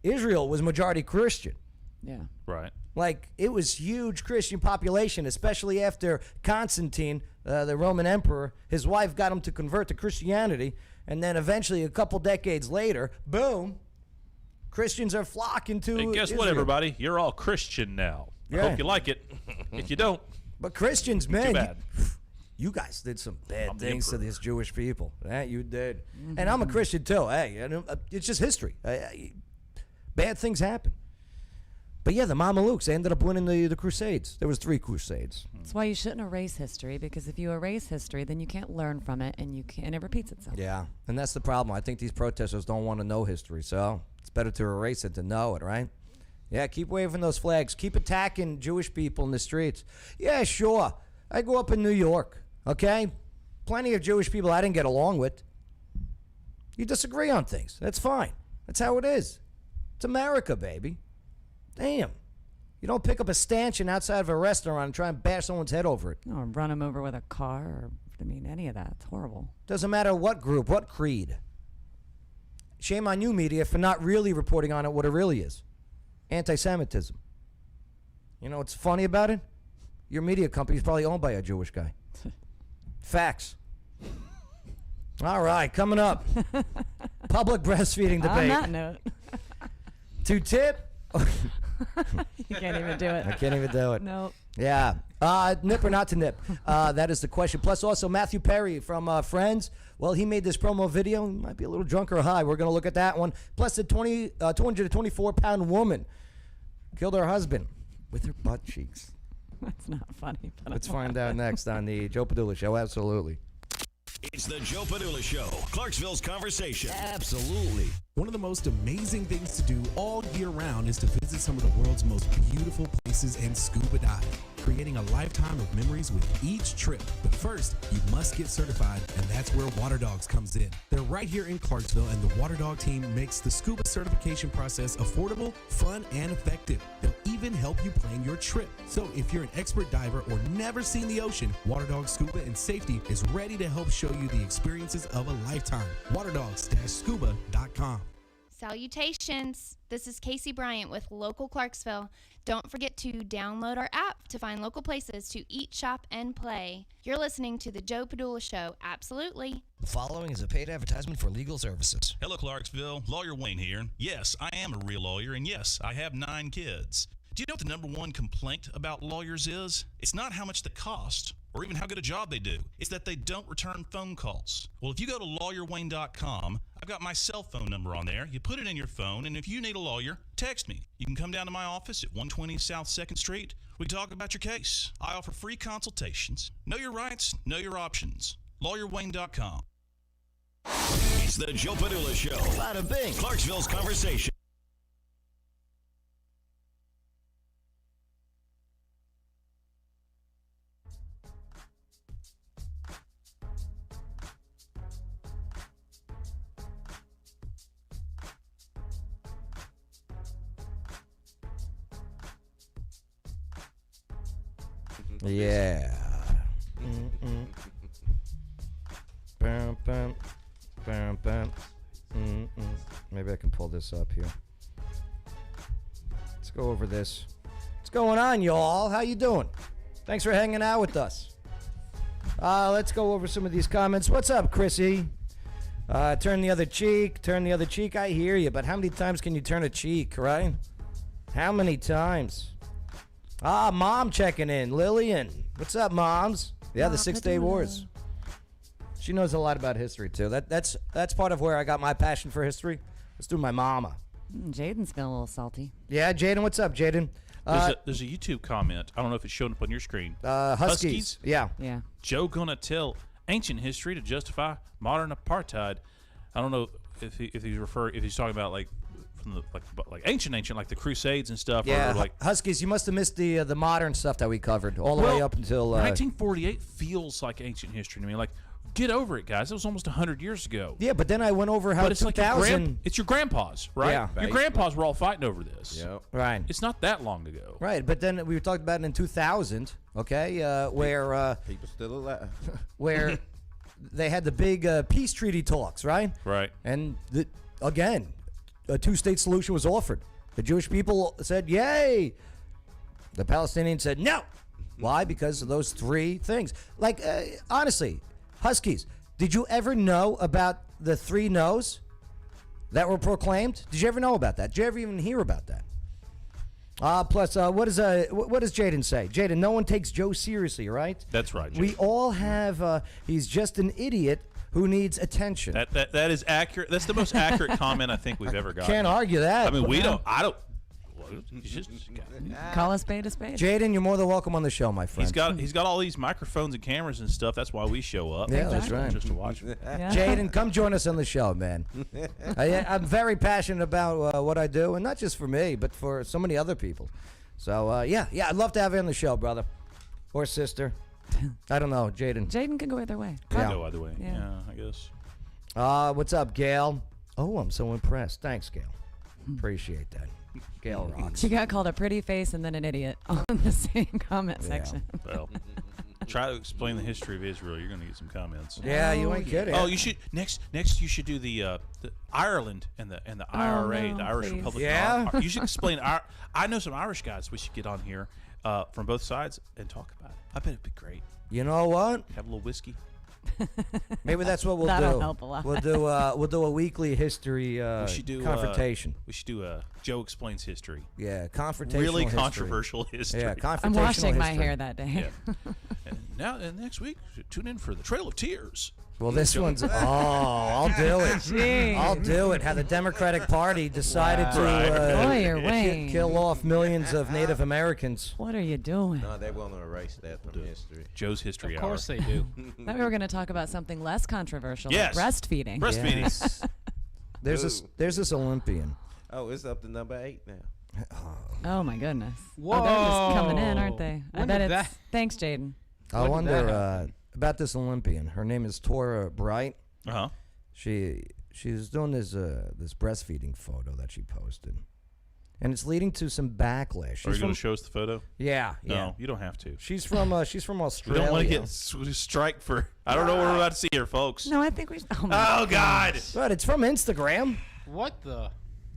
Israel was majority Christian. Yeah. Right. Like, it was huge Christian population, especially after Constantine, the Roman emperor, his wife got him to convert to Christianity, and then eventually a couple decades later, boom, Christians are flocking to Hey, guess what, Israel. everybody? You're all Christian now. I Yeah. hope you like it. If you don't, But Christians, man, too bad. you guys did some bad I'm the things to emperor. these Jewish people. That you did. And I'm a Christian too. Hey, it's just history. Bad things happen. But yeah, the Mamelukes ended up winning the Crusades. There was 3 Crusades. That's why you shouldn't erase history, because if you erase history, then you can't learn from it, and it repeats itself. Yeah, and that's the problem. I think these protesters don't want to know history, so it's better to erase it than know it, right? Yeah, keep waving those flags. Keep attacking Jewish people in the streets. Yeah, sure. I grew up in New York, okay? Plenty of Jewish people I didn't get along with. You disagree on things. That's fine. That's how it is. It's America, baby. Damn. You don't pick up a stanchion outside of a restaurant and try and bash someone's head over it. Or run them over with a car, or, any of that. It's horrible. Doesn't matter what group, what creed. Shame on you, media, for not really reporting on it what it really is. Anti-Semitism. You know what's funny about it? Your media company is probably owned by a Jewish guy. Facts. All right, coming up. Public breastfeeding debate. On that note. To tip. You can't even do it. I can't even do it. Nope. Yeah. Nip or not to nip? That is the question. Plus also Matthew Perry from Friends. Well, he made this promo video. He might be a little drunk or high. We're going to look at that one. Plus the 224-pound woman killed her husband with her butt cheeks. That's not funny. But Let's find out next on the Joe Padula Show. Absolutely. It's the Joe Padula Show, Clarksville's conversation. Absolutely. One of the most amazing things to do all year round is to visit some of the world's most beautiful places and scuba dive, creating a lifetime of memories with each trip. But first, you must get certified, and that's where Water Dogs comes in. They're right here in Clarksville, and the Water Dog team makes the scuba certification process affordable, fun, and effective. They'll even help you plan your trip. So if you're an expert diver or never seen the ocean, Water Dog Scuba and Safety is ready to help show you the experiences of a lifetime. waterdogs-scuba.com. Salutations! This is Casey Bryant with Local Clarksville. Don't forget to download our app to find local places to eat, shop, and play. You're listening to the Joe Padula Show. Absolutely. The following is a paid advertisement for legal services. Hello, Clarksville. Lawyer Wayne here. Yes, I am a real lawyer, and yes, I have 9 kids. Do you know what the number one complaint about lawyers is? It's not how much they cost or even how good a job they do. It's that they don't return phone calls. Well, if you go to lawyerwayne.com, I've got my cell phone number on there. You put it in your phone, and if you need a lawyer, text me. You can come down to my office at 120 South 2nd Street. We can talk about your case. I offer free consultations. Know your rights, know your options. lawyerwayne.com. It's the Joe Padula Show. Bada bing. Clarksville's conversation. Yeah. Bum, bum, bum, bum. Maybe Maybe I can pull this up here. Let's go over this. What's going on, y'all? How you doing? Thanks for hanging out with us. Let's go over some of these comments. What's up, Chrissy? Turn the other cheek. Turn the other cheek. I hear you, but how many times can you turn a cheek, right? How many times? Mom checking in. Lillian. What's up, moms? Yeah, the 6 Day Wars. She knows a lot about history, too. That's part of where I got my passion for history. Let's do my mama. Jaden's feeling a little salty. Yeah, Jaden, what's up, Jaden? There's a YouTube comment. I don't know if it's showing up on your screen. Huskies. Yeah. Joe gonna tell ancient history to justify modern apartheid. I don't know if he's talking about like from the like ancient like the Crusades and stuff. Yeah, or like Huskies. You must have missed the modern stuff that we covered all the way up until 1948 feels like ancient history to me. Like, get over it, guys. It was almost 100 years ago. Yeah, but then I went over how but it's 2000. like it's your grandpas, right? Yeah. Your grandpas were all fighting over this. Yep. Right. It's not that long ago. Right, but then we were talking about it in 2000. Okay, where people still alive. Where they had the big peace treaty talks, right? Right. And again, a two-state solution was offered. The Jewish people said, "Yay!" The Palestinians said, "No." Why? Because of those three things. Like, honestly, Huskies, did you ever know about the 3 no's that were proclaimed? Did you ever know about that? Did you ever even hear about that? Plus, what does Jaden say? Jaden, no one takes Joe seriously, right? That's right, Jaden. We all have, he's just an idiot who needs attention. That is accurate. That's the most accurate comment I think we've ever got. Can't argue that. I mean, I don't. Call a spade a spade. Jaden, you're more than welcome on the show, my friend. He's got all these microphones and cameras and stuff. That's why we show up. Yeah, that's right. Just to watch. Yeah. Jaden, come join us on the show, man. I'm very passionate about what I do, and not just for me, but for so many other people. So, yeah, I'd love to have you on the show, brother. Or sister. I don't know, Jaden. Jaden can go either way. Could go either way. Yeah. Yeah, I guess. What's up, Gail? Oh, I'm so impressed. Thanks, Gail. Appreciate that. Gail rocks. She got called a pretty face and then an idiot on the same comment section. Well, try to explain the history of Israel. You're going to get some comments. Yeah, you ain't kidding. Oh, you should next. You should do the Ireland and the IRA, no, the Irish please. Republic. Yeah? You should explain. I know some Irish guys we should get on here from both sides and talk about it. I bet it'd be great. You know what? Have a little whiskey. Maybe that's what we'll That'll do. help a lot. We'll do a weekly history We should do confrontation. We should do a Joe Explains History. Yeah, confrontational Really history. controversial history. Yeah, confrontational I'm washing my history. hair that day. Yeah. And next week, tune in for the Trail of Tears. Well, this one's I'll do it. Jeez. I'll do it. How the Democratic Party decided Boy, you're to Wayne. kill off millions of Native Americans. What are you doing? No, they want to erase that from history. Joe's History Of Hour. course they do. Thought we were going to talk about something less controversial, Yes. like breastfeeding. Breastfeeding. Yes. There's this Olympian. Oh, it's up to number 8 now. Oh my goodness. Whoa. Oh, they're just coming in, aren't they? I When bet did it's. that- Thanks, Jaden. I When did wonder that about this Olympian. Her name is Tora Bright. Uh-huh. She's doing this breastfeeding photo that she posted, and it's leading to some backlash. Are you going to show us the photo? Yeah. No, you don't have to. She's from We Australia. don't want to get strike for. I don't know what we're about to see here, folks. No, I think we. Oh my Oh, God. But it's from Instagram. What the?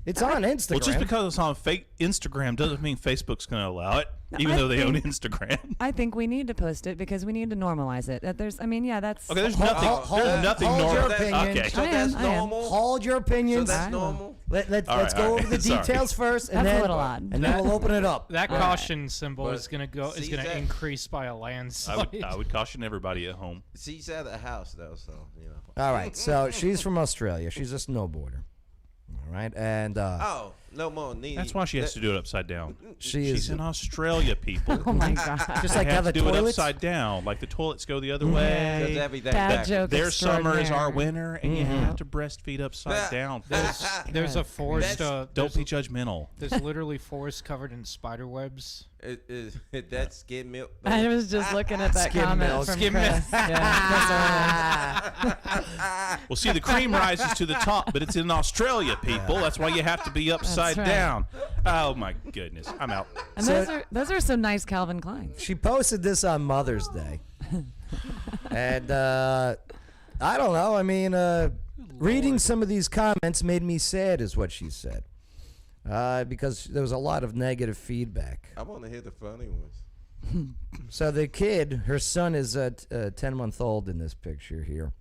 It's on Instagram. Well, just because it's on fake Instagram doesn't mean Facebook's going to allow it, No, even I though they own think- Instagram. I think we need to post it because we need to normalize it. That's. I mean, yeah, that's. Okay, there's nothing. There's nothing hold your normal. opinion. Okay. So I am, that's I am. normal? Hold your opinions. So that's I will. normal? Let's All right, go all over the right. Sorry. details first, and That's a then little odd. and then we'll open it up. That caution symbol But is gonna see gonna that- increase by a landslide. I would caution everybody at home. She's at the house, though, so, you know. All right, so she's from Australia. She's a snowboarder. All right, and Oh, no more need. That's why she has to do it upside down. she's She's in Australia, people. Oh my god. just They like how have the to do it toilets. upside down, like the toilets go the other Because way. everything Bad back. joke. Their summer is our extraordinaire. winter, and you have to breastfeed upside down. There's a forest. Don't There's, be judgmental. there's literally forest covered in spider webs. That's skim milk. I was just looking at that Skim comment milk. from Skim Chris. Yeah, Well, see, the cream rises to the top, but it's in Australia, people. That's why you have to be upside right. down. Oh my goodness, I'm out. and those are some nice Calvin Klein. She posted this on Mother's Day, and I don't know. I mean, reading some of these comments made me sad, is what she said, because there was a lot of negative feedback. I want to hear the funny ones. So the kid, her son is 10-month-old in this picture here,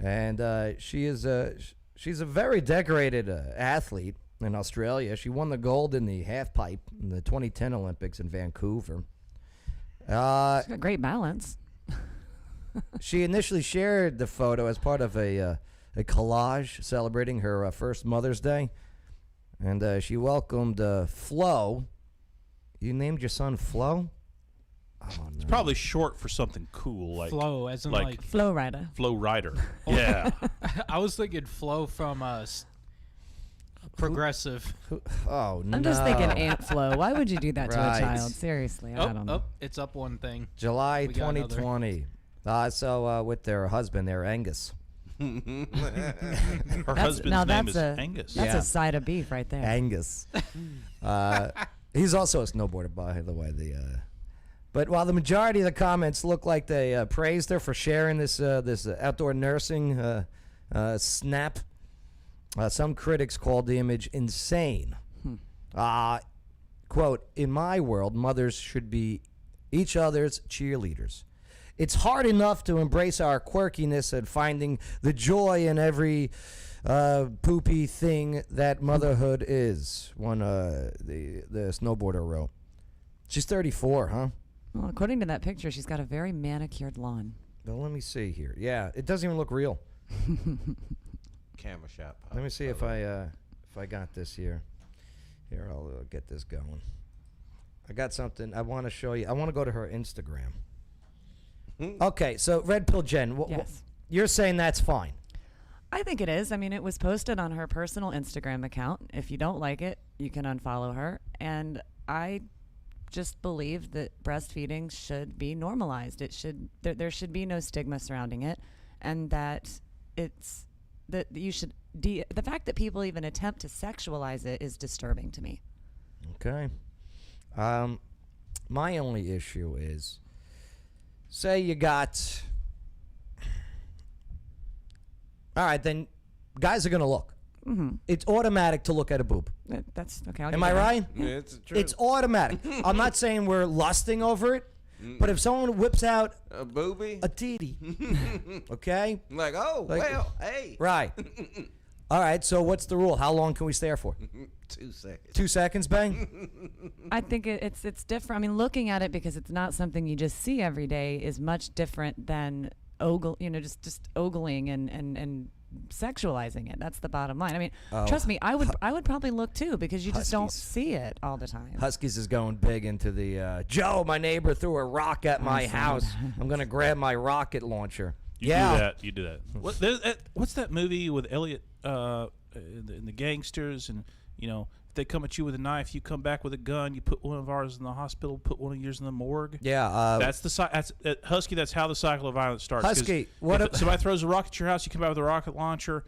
and she's a very decorated athlete in Australia. She won the gold in the half pipe in the 2010 Olympics in Vancouver. She's got great balance. She initially shared the photo as part of a collage celebrating her first Mother's Day, and she welcomed Flo. You named your son Flo? Oh, no. It's probably short for something cool, like Flow, as in like Flow Rider. Flow Rider. Yeah. I was thinking Flow from Progressive. Oh, no. I'm just thinking Aunt Flo. Why would you do that to a Right. child? Seriously, I don't know. It's up one thing. July We got another. 2020. So with their husband, they're Angus. Her husband's name is Angus. That's Yeah. a side of beef right there. Angus. He's also a snowboarder, by the way. But while the majority of the comments look like they praised her for sharing this outdoor nursing snap, some critics called the image insane. Quote, "In my world, mothers should be each other's cheerleaders. It's hard enough to embrace our quirkiness and finding the joy in every poopy thing that motherhood is," one the snowboarder wrote. She's 34, huh? Well, according to that picture, she's got a very manicured lawn. Well, let me see here. Yeah, it doesn't even look real. Camera shot. Let me see if I got this here. Here, I'll get this going. I got something I want to show you. I want to go to her Instagram. Okay, so Red Pill Jen, Yes. you're saying that's fine. I think it is. I mean, it was posted on her personal Instagram account. If you don't like it, you can unfollow her. And I just believe that breastfeeding should be normalized. It should there should be no stigma surrounding it, and that it's that you should the fact that people even attempt to sexualize it is disturbing to me. Okay. My only issue is, say you got, all right, then guys are going to look. Mm-hmm. It's automatic to look at a boob. That's okay. I'll Am give I you that. right? Yeah, it's true. It's automatic. I'm not saying we're lusting over it, but if someone whips out A booby? a titty, okay? Like, oh, Like- well, hey. Right. All right, so what's the rule? How long can we stare for? 2 seconds. 2 seconds, bang? I think it's different. I mean, looking at it because it's not something you just see every day is much different than just ogling and sexualizing it. That's the bottom line. I mean, trust me, I would probably look too because you just don't Huskies. see it all the time. Huskies is going big into the, Joe, my neighbor threw a rock at my house. I'm going to grab my rocket launcher. You do that. What's that movie with Elliot and the gangsters? And, if they come at you with a knife, you come back with a gun. You put one of ours in the hospital, put one of yours in the morgue. Yeah. That's Husky. That's how the cycle of violence starts. 'Cause Husky, if somebody throws a rock at your house, you come back with a rocket launcher.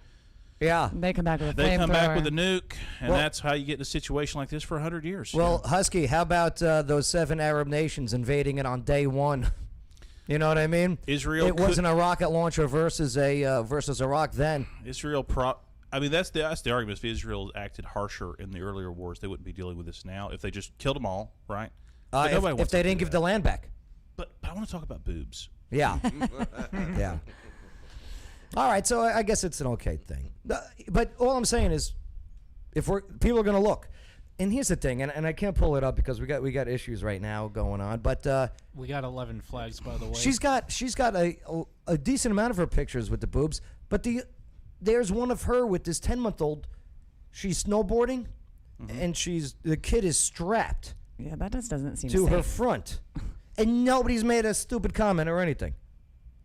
Yeah. They come back with a They come back flamethrower. with a nuke, and Well- that's how you get in a situation like this for 100 years. Well, Husky, how about those 7 Arab nations invading it on day 1? You know what I mean? Israel It wasn't a rocket launcher versus a rock then. I mean, that's the argument. If Israel acted harsher in the earlier wars, they wouldn't be dealing with this now. If they just killed them all, right? But nobody If wants they to didn't do give that. the land back. But I want to talk about boobs. Yeah. Yeah. All right, so I guess it's an okay thing. But all I'm saying is, people are going to look. And here's the thing, and I can't pull it up because we got issues right now going on. But We got 11 flags, by the way. she's got a decent amount of her pictures with the boobs. But there's one of her with this 10-month-old. She's snowboarding, and the kid is strapped Yeah, that just doesn't seem to her safe. front, and nobody's made a stupid comment or anything.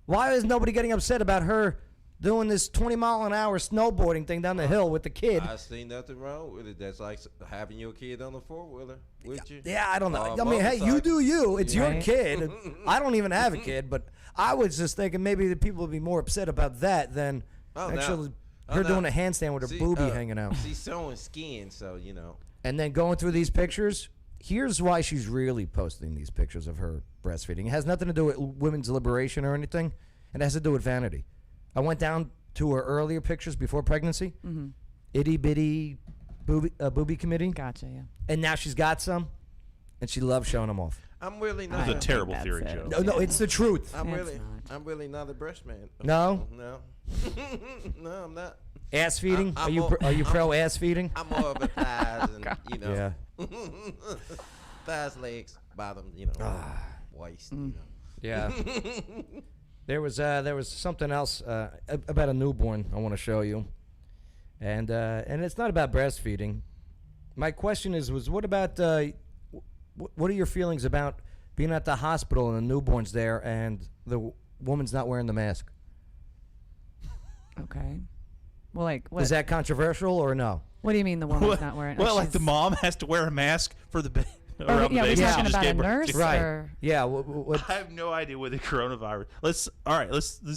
Why is nobody getting upset about her doing this 20-mile-an-hour snowboarding thing down the hill with the kid? I see nothing wrong with it. That's like having your kid on a 4-wheeler with you. Yeah, I don't know. Or I mean, hey, you motorcycle. do you. It's your Right. kid. I don't even have a kid, but I was just thinking maybe the people would be more upset about that than actually her doing a handstand with her boobie hanging out. She's showing skin, so, And then going through these pictures, here's why she's really posting these pictures of her breastfeeding. It has nothing to do with women's liberation or anything. It has to do with vanity. I went down to her earlier pictures before pregnancy. Mm-hmm. Itty bitty booby committee. Gotcha, yeah. And now she's got some, and she loves showing them off. I'm really That not. was a terrible theory, it. Joe. No, it's the truth. I'm It's really not a breast man. No? No. No, I'm not. Ass feeding? I'm Are you pro ass feeding? I'm more of a thighs and, Yeah. thighs, legs, bottom, waist, Yeah. There was something else about a newborn I want to show you, and it's not about breastfeeding. My question was what about what are your feelings about being at the hospital and the newborn's there and the woman's not wearing the mask? Okay. Well, like, what? Is that controversial or no? What do you mean the woman's not wearing? Well, like she's- the mom has to wear a mask for the baby. Oh, yeah, we're She talking just about a gave birth. nurse, Right. or Yeah. I have no idea with the coronavirus. Let's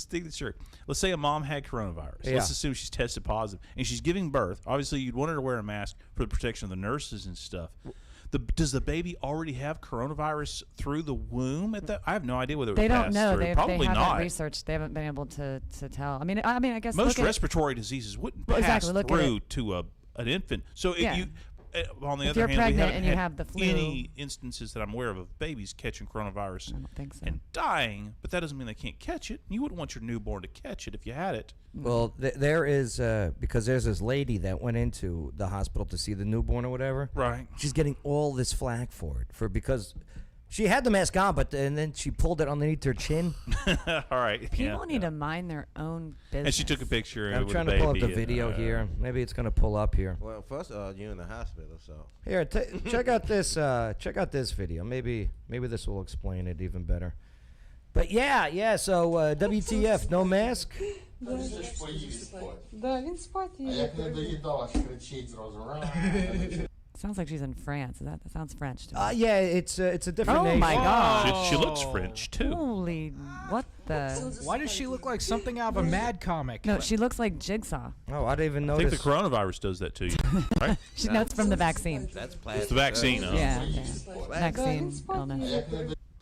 think this through. Let's say a mom had coronavirus. Yeah. Let's assume she's tested positive and she's giving birth. Obviously, you'd want her to wear a mask for the protection of the nurses and stuff. Does the baby already have coronavirus through the womb? I have no idea whether it they don't passed know. through. They Probably haven't not. researched. They haven't been able to tell. I mean, I guess Most look at- respiratory diseases wouldn't Well, pass exactly, look at through it. to an infant. So Yeah. if you. On the If other you're hand, we pregnant haven't and you had have the flu- any instances that I'm aware of babies catching coronavirus I don't think so. and dying, but that doesn't mean they can't catch it. You wouldn't want your newborn to catch it if you had it. Well, there is because there's this lady that went into the hospital to see the newborn or whatever. Right. She's getting all this flack for it because she had the mask on, and then she pulled it underneath her chin. All right. People need to mind their own business. And she took a picture. I'm with trying the to pull up baby the video and, here. Maybe it's gonna pull up here. Well, first of all, you're in the hospital, so. Here, check out this. Check out this video. Maybe this will explain it even better. But yeah. So WTF? No mask? Sounds like she's in France. That sounds French to me. Yeah. It's a different Oh nation. my God! She looks French too. Holy, what the? Why does she look like something out of a Mad comic? No, she looks like Jigsaw. Oh, I didn't even I think notice. the coronavirus does that to you, right? She knows from the vaccine. That's plastic. It's the vaccine. Yeah, vaccine illness.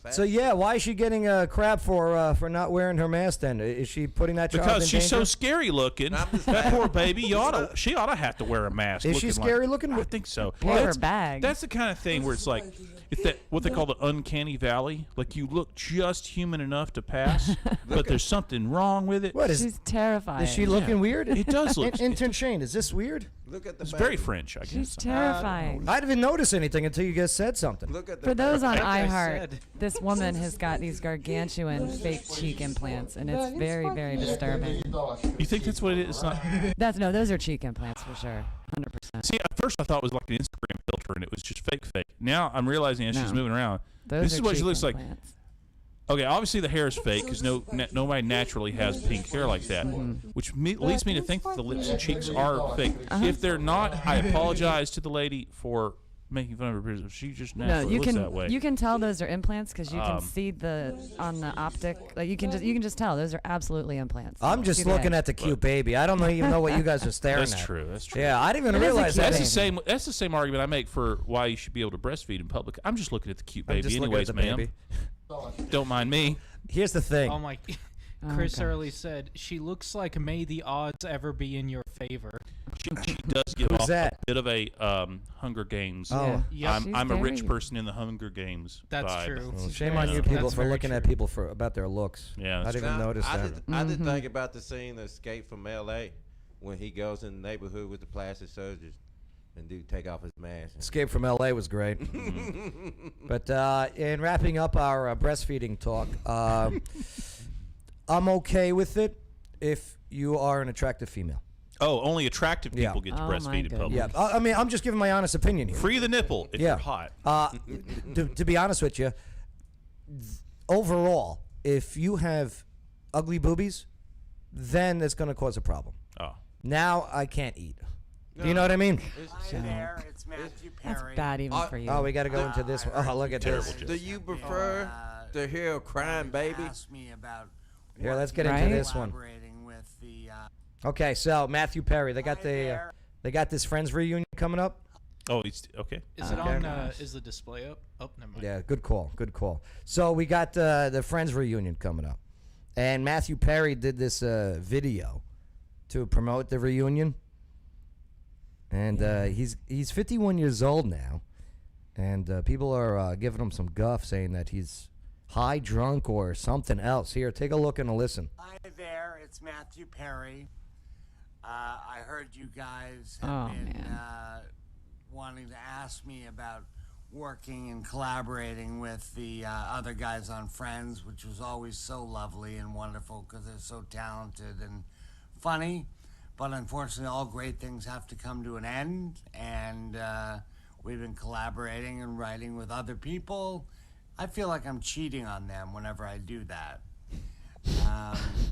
So yeah, why is she getting crap for not wearing her mask? Then is she putting that child Because in she's so danger? scary looking. That poor baby, she ought to have to wear a mask. Is she looking scary like, looking? I think so. Pull her That's- bag. That's the kind of thing where it's like, it's that what they call the uncanny valley. Like you look just human enough to pass, but there's something wrong with it. What is? She's terrifying. Is she looking weird? It does look. Intern Shane, is this weird? Look at the It's baby. very French, I guess. She's terrifying. I didn't notice anything until you guys said something. Look at the For those on Like I iHeart, said. this woman has got these gargantuan fake cheek implants, and it's very, very disturbing. You think that's what it is? It's not. Those are cheek implants for sure, 100%. See, at first I thought it was like an Instagram filter, and it was just fake. Now I'm realizing as she's No. moving around, Those this are is what she cheek looks like. implants. Okay, obviously the hair is fake because nobody naturally has pink hair like that, which leads me to think that the lips and cheeks are fake. If they're not, I apologize to the lady for making fun of her because she just No, naturally you looks that way. can tell those are implants because you can see on the optic. Like you can just tell those are absolutely implants. I'm just See the looking edge. at the cute baby. I don't even know what you guys are staring That's at. true. That's true. Yeah, I didn't even It is a realize cute that. That's the baby. same. That's the same argument I make for why you should be able to breastfeed in public. I'm just looking at the cute I'm baby, just looking at anyways, the ma'am. baby. Don't mind me. Here's the thing. Oh my! Oh, Chris gosh. Early said she looks like may the odds ever be in your favor. She does give Who's off that? a bit of a Hunger Games. Oh. Yeah, she's I'm a rich very- person in the Hunger Games. that's vibe. true. Well, She's shame very on you sweet. people That's for very looking at true. people about their looks. Yeah, I that's didn't even Now, notice I that. did, I did think about the scene of Escape from L.A. when he goes in the neighborhood with the plastic surgeons and dude take off his mask. Escape from L.A. was great. But in wrapping up our breastfeeding talk, I'm okay with it if you are an attractive female. Oh, only attractive Yeah. people get to Oh, my breastfeed in public. Yeah, I mean, I'm just giving my honest opinion here. Free the nipple if Yeah. you're hot. To be honest with you, overall, if you have ugly boobies, then it's going to cause a problem. Oh. Now I can't eat. Do you know what I mean? It's Matthew That's Perry. bad even for you. Oh, we got to go into this one. Oh, look at Terrible this. joke. Do you prefer to hear a crying baby? Asked me about Here, let's get Right? into this one. collaborating with the Okay, so Matthew Perry, they got this Friends reunion coming up. Oh, it's okay. Is it Okay. on? Is the display up? Oh, never mind. Yeah, good call, good call. So we got the Friends reunion coming up, and Matthew Perry did this video to promote the reunion. And he's 51 years old now. And people are giving him some guff, saying that he's high, drunk, or something else. Here, take a look and a listen. Hi there, it's Matthew Perry. I heard you guys have been wanting to ask me about working and collaborating with the other guys on Friends, which was always so lovely and wonderful because they're so talented and funny. But unfortunately, all great things have to come to an end, and we've been collaborating and writing with other people. I feel like I'm cheating on them whenever I do that.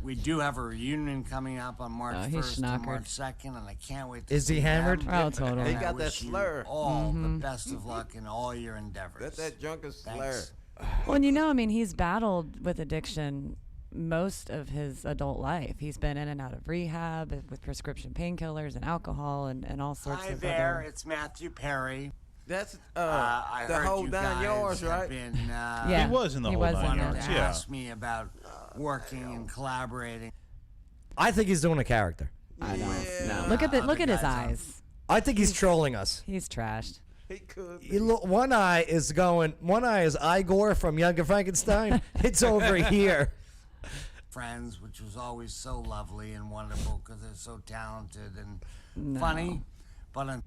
We do have a reunion coming up on March 1st and March 2nd, and I can't wait to Is he see hammered? them. Oh, totally. He And I got that wish you slur. all the best of luck in all your endeavors. That's that drunken slur. Thanks. Well, and I mean, he's battled with addiction most of his adult life. He's been in and out of rehab with prescription painkillers and alcohol and all sorts Hi of there, other... it's Matthew Perry. That's I the heard whole you 9 guys yards, have right? been, Yeah, He was in the he whole was 9 in yards. to Yeah. ask me about working and collaborating. I think he's doing a character. I don't know. Yeah. Look at Other his guys on- eyes. I think he's trolling us. He's trashed. He could. One eye is Igor from Young and Frankenstein. It's over here. Friends, which was always so lovely and wonderful because they're so talented and funny. But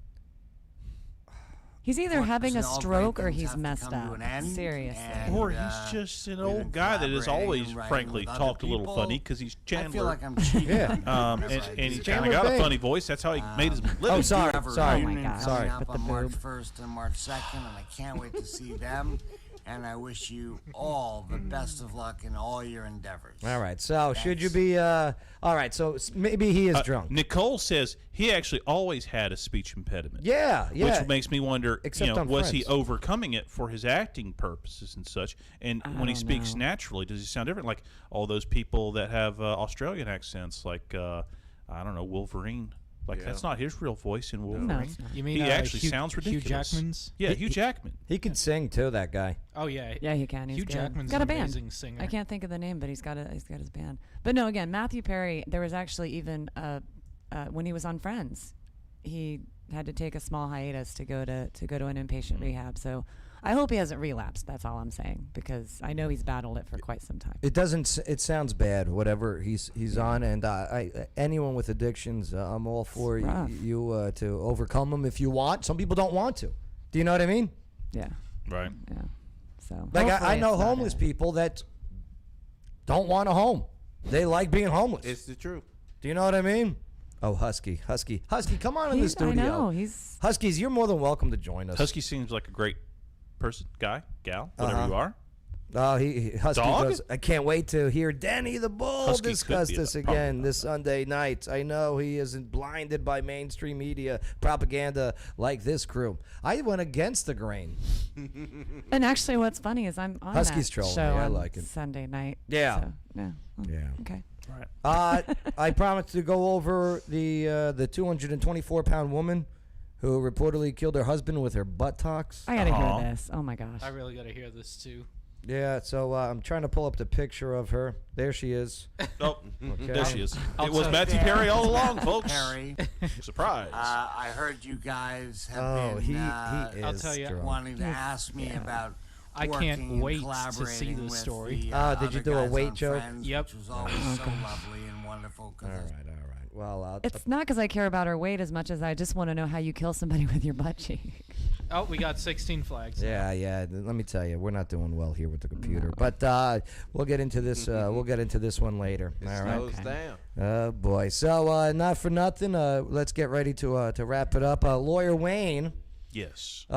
He's either having a unfortunately, all stroke great or things he's have to messed come to up. an end, Seriously. and, Or he's just an we've old been guy that has collaborating always, and writing frankly, with other talked a little people. funny because he's Chandler. I feel like I'm cheating. Yeah. on them and whenever I do he's that. kind of got Chandler a Bing. funny voice. That's how he made his living. Oh, sorry. We have a Sorry. reunion God. Sorry. coming up With the on March boob. 1st and March 2nd, and I can't wait to see them. And I wish you all the best of luck in all your endeavors. All right. So should you be? All right. So maybe he is drunk. Nicole says he actually always had a speech impediment. Yeah. Yeah. Which makes me wonder, Except on was he Friends. overcoming it for his acting purposes and such? And when he don't speaks know. naturally, does he sound different? Like all those people that have Australian accents, like, I don't know, Wolverine. Like, that's not his real voice in Wolverine. No, it's not. You mean He actually Hugh, sounds Hugh ridiculous. Jackman's? Yeah, Hugh Jackman. He can sing too. That guy. Oh yeah. Yeah, he can. He's Hugh good. Jackman's got a an band. amazing singer. I can't think of the name, but he's got his band. But no, again, Matthew Perry. There was actually even when he was on Friends, he had to take a small hiatus to go to an inpatient rehab. So I hope he hasn't relapsed. That's all I'm saying, because I know he's battled it for quite some time. It doesn't. It sounds bad. Whatever he's on, and anyone with addictions, I'm all for rough. you to overcome them if you want. Some people don't want to. Do you know what I mean? Yeah, Right. yeah. So Like hopefully I know it's not homeless people that don't want a home. They like being homeless. It's the truth. Do you know what I mean? Oh, Husky, come on in the studio. I know he's. Huskies, you're more than welcome to join us. Husky seems like a great person, guy, gal, whatever you are. Oh, Husky Dog? goes, I can't wait to hear Danny the Bull Husky discuss could be this a again this Sunday night. I know he isn't blinded by mainstream media propaganda like this crew. I went against the grain. And actually, what's funny is I'm on Husky's that trolling show me. I on like it. Sunday night. Yeah. So, yeah. Oh, Yeah. Okay. I promised to go over the 224-pound woman who reportedly killed her husband with her buttocks. I gotta hear this. Oh my gosh. I really got to hear this too. Yeah, so I'm trying to pull up the picture of her. There she is. Oh, Okay. there she is. I'll It was tell- Matthew Perry all along, folks. Perry. Surprise. I heard you guys have Oh, been he I'll is tell you, drunk. wanting to ask me about I working can't and wait to see collaborating this with story. the, Did you other do a guys weight on joke? Friends, Yep. which was always so lovely and wonderful. All right. Well, It's not because I care about her weight as much as I just want to know how you kill somebody with your butt cheek. Oh, we got 16 flags. yeah. Let me tell you, we're not doing well here with the computer. But we'll get into this. We'll get into this one later. It All right. slows down. Oh boy. So not for nothing. Let's get ready to wrap it up. Lawyer Wayne. Yes.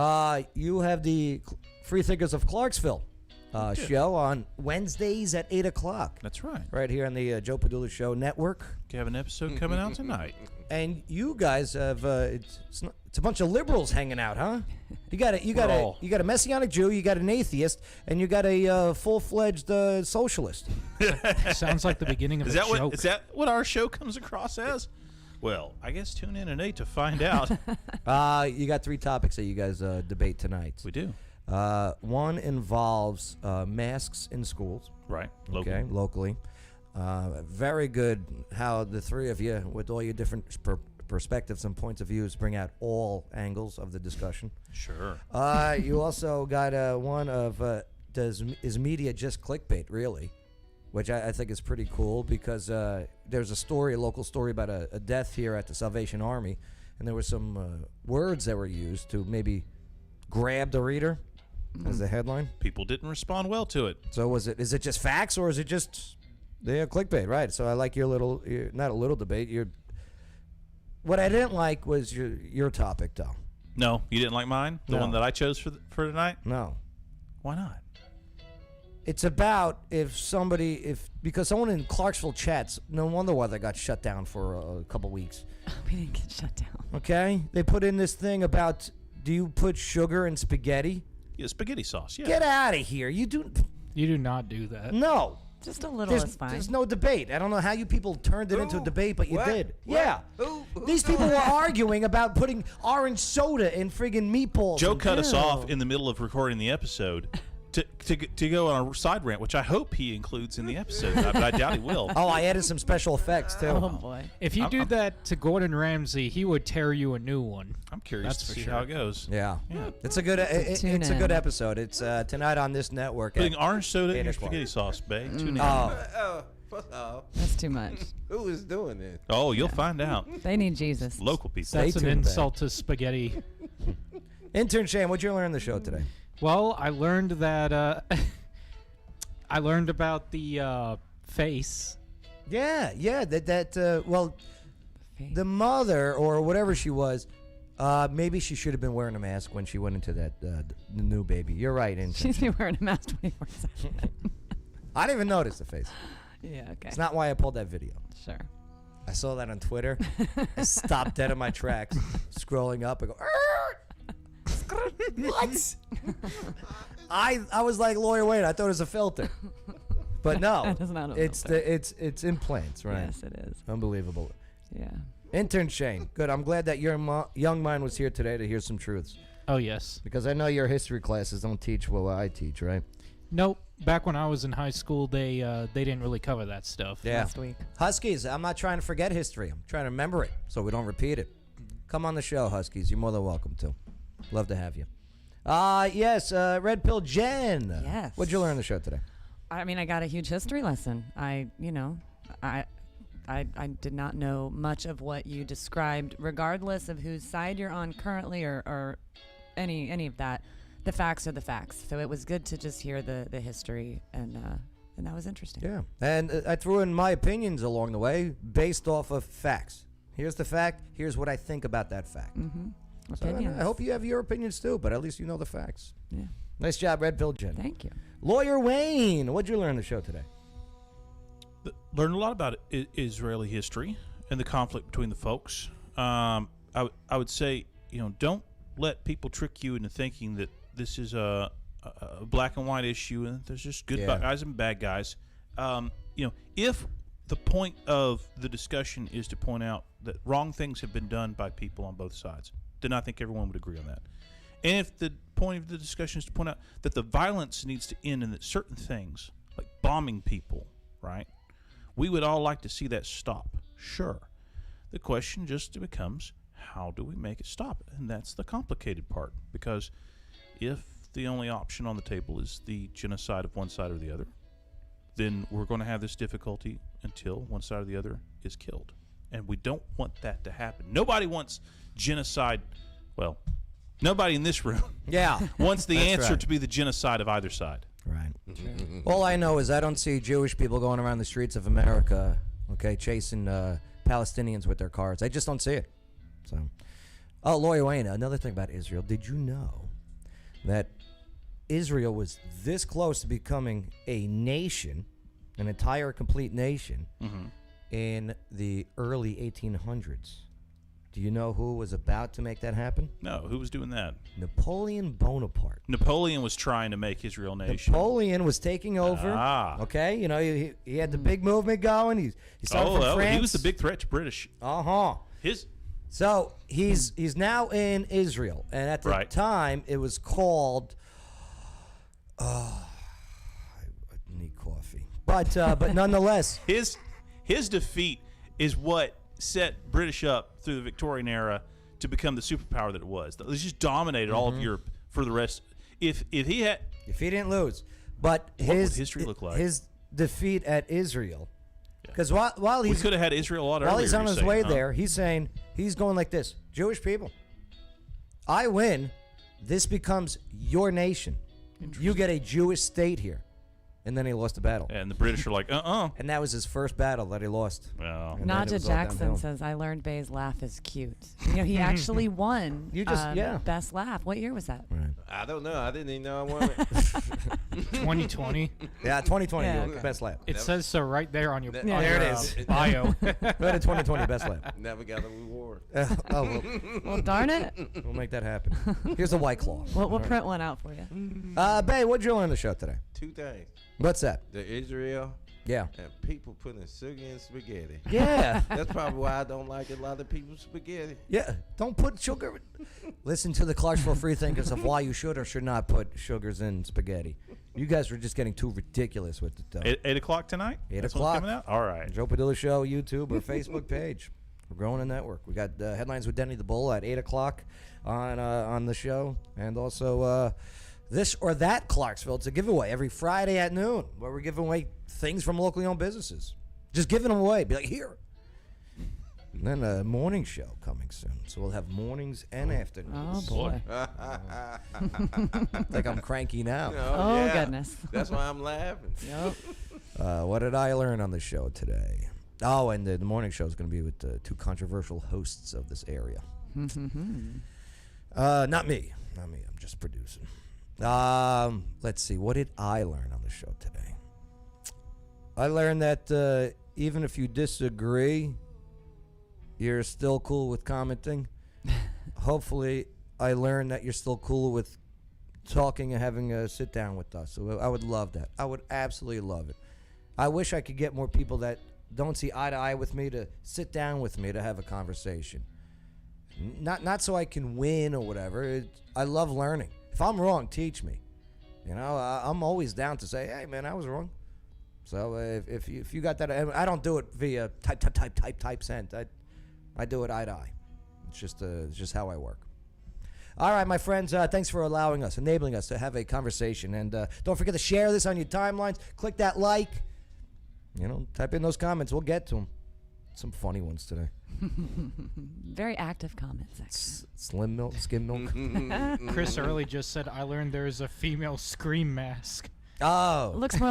You have the Free Thinkers of Clarksville show on Wednesdays at 8 o'clock. That's right. Right here on the Joe Padula Show Network. We have an episode coming out tonight. And you guys have it's a bunch of liberals hanging out, huh? You got a Messianic Jew, you got an atheist, and you got a full-fledged socialist. Sounds like the beginning of Is a that joke. what is that what our show comes across as? Well, I guess tune in at 8 to find out. You got 3 topics that you guys debate tonight. We do. One involves masks in schools. Right. Okay, locally. Very good how the three of you, with all your different perspectives and points of views, bring out all angles of the discussion. Sure. You also got one of is media just clickbait, really? Which I think is pretty cool because there's a local story about a death here at the Salvation Army, and there were some words that were used to maybe grab the reader as the headline. People didn't respond well to it. So is it just facts or is it just clickbait? Right. So I like your not a little debate. What I didn't like was your topic, though. No, you didn't like mine? The one that I chose for tonight? No. Why not? It's about because someone in Clarksville chats, no wonder why they got shut down for a couple weeks. We didn't get shut down. Okay? They put in this thing about, do you put sugar in spaghetti? Yeah, spaghetti sauce, yeah. Get out of here. You do not do that. No. Just a little is fine. There's no debate. I don't know how you people turned it into a debate, but you did. What? Yeah. These people were arguing about putting orange soda in friggin' meatballs. Joe cut us off in the middle of recording the episode to go on a side rant, which I hope he includes in the episode, but I doubt he will. Oh, I added some special effects, too. Oh, boy. If you do that to Gordon Ramsay, he would tear you a new one. I'm curious to see how it goes. Yeah. It's a good it's a good episode. It's tonight on this network. Putting orange soda in your spaghetti sauce, babe. Tune in. That's too much. Who is doing this? Oh, you'll find out. They need Jesus. Local people. That's an insult to spaghetti. Intern Shane, what'd you learn on the show today? Well, I learned that I learned about the face. Yeah. The mother or whatever she was, maybe she should have been wearing a mask when she went into that the new baby. You're right, intern. She's been wearing a mask 24/7. I didn't even notice the face. Yeah, okay. It's not why I pulled that video. Sure. I saw that on Twitter. I stopped dead in my tracks, scrolling up. I go, what? I was like Lawyer Wayne. I thought it was a filter, but no, That is not a filter. It's implants, right? Yes, it is. Unbelievable. Yeah. Intern Shane, good. I'm glad that your young mind was here today to hear some truths. Oh yes. Because I know your history classes don't teach what I teach, right? Nope. Back when I was in high school, they didn't really cover that stuff. Yeah. Last week. Huskies, I'm not trying to forget history. I'm trying to remember it so we don't repeat it. Come on the show, Huskies. You're more than welcome to. Love to have you. Yes, Red Pill Jen. Yes. What'd you learn on the show today? I mean, I got a huge history lesson. I did not know much of what you described, regardless of whose side you're on currently or any of that. The facts are the facts. So it was good to just hear the history, and that was interesting. Yeah. And I threw in my opinions along the way based off of facts. Here's the fact. Here's what I think about that fact. Mm-hmm. So I hope you have your opinions too, but at least you know the facts. Yeah. Nice job, Red Pill Jen. Thank you. Lawyer Wayne, what'd you learn on the show today? Learned a lot about Israeli history and the conflict between the folks. I would say, don't let people trick you into thinking that this is a black and white issue and there's just good guys and bad guys. If the point of the discussion is to point out that wrong things have been done by people on both sides, then I think everyone would agree on that. And if the point of the discussion is to point out that the violence needs to end and that certain things, like bombing people, right, we would all like to see that stop. Sure. The question just becomes, how do we make it stop? And that's the complicated part, because if the only option on the table is the genocide of one side or the other, then we're going to have this difficulty until one side or the other is killed. And we don't want that to happen. Nobody wants genocide. Well, nobody in this room wants the answer to be the genocide of either side. Right. All I know is I don't see Jewish people going around the streets of America, chasing Palestinians with their cars. I just don't see it. So, Lawyer Wayne, another thing about Israel. Did you know that Israel was this close to becoming a nation, an entire complete nation, in the early 1800s? Do you know who was about to make that happen? No, who was doing that? Napoleon Bonaparte. Napoleon was trying to make Israel a nation. Napoleon was taking over. He had the big movement going. He started from France. He was the big threat to British. So he's now in Israel, and at the time it was called. I need coffee. But nonetheless, his defeat is what set British up through the Victorian era to become the superpower that it was. It just dominated all of Europe for the rest. If he didn't lose, but what would history look like? His defeat at Israel, because while we he's could have had Israel a lot earlier. while he's on his way huh? there, he's going like this: Jewish people, I win. This becomes your nation. You get a Jewish state here. And then he lost the battle. And the British are like, And that was his first battle that he lost. Well, Naja Jackson says, I learned Bay's laugh is cute. He actually won Best Laugh. What year was that? Right. I don't know. I didn't even know I won it. 2020. Yeah, 2020, Yeah, okay. Best Laugh. It says so right there on your, there it is. bio. Go ahead, 2020 Best Laugh. Never got a reward. Well, darn it. We'll make that happen. Here's a White Claw. We'll print one out for you. Bay, what'd you learn on the show today? 2 things. What's that? The Israel. Yeah. And people putting sugar in spaghetti. Yeah. That's probably why I don't like a lot of people's spaghetti. Yeah. Don't put sugar. Listen to the Clarksville Freethinkers of why you should or should not put sugars in spaghetti. You guys were just getting too ridiculous with it. 8 o'clock tonight? 8 That's o'clock. what's coming out? All right. Joe Padula Show, YouTube or Facebook page. We're growing a network. We got headlines with Denny the Bull at 8 o'clock on the show. And also this or that Clarksville. It's a giveaway every Friday at noon where we're giving away things from locally owned businesses. Just giving them away. Be like, here. And then a morning show coming soon. So we'll have mornings and afternoons. Oh, boy. Like I'm cranky now. Oh, goodness. That's why I'm laughing. Yep. What did I learn on the show today? Oh, and the morning show is going to be with the 2 controversial hosts of this area. Not me. I'm just producing. Let's see. What did I learn on the show today? I learned that even if you disagree, you're still cool with commenting. Hopefully, I learned that you're still cool with talking and having a sit down with us. So I would love that. I would absolutely love it. I wish I could get more people that don't see eye to eye with me to sit down with me to have a conversation. Not so I can win or whatever. I love learning. If I'm wrong, teach me. You know, I'm always down to say, hey, man, I was wrong. So if you got that, I don't do it via type send. I do it eye to eye. It's just how I work. All right, my friends, thanks for enabling us to have a conversation. And don't forget to share this on your timelines. Click that like. You know, type in those comments. We'll get to them. Some funny ones today. Very active comment section. Skim milk. Chris Early just said, I learned there is a female scream mask. Oh. Looks more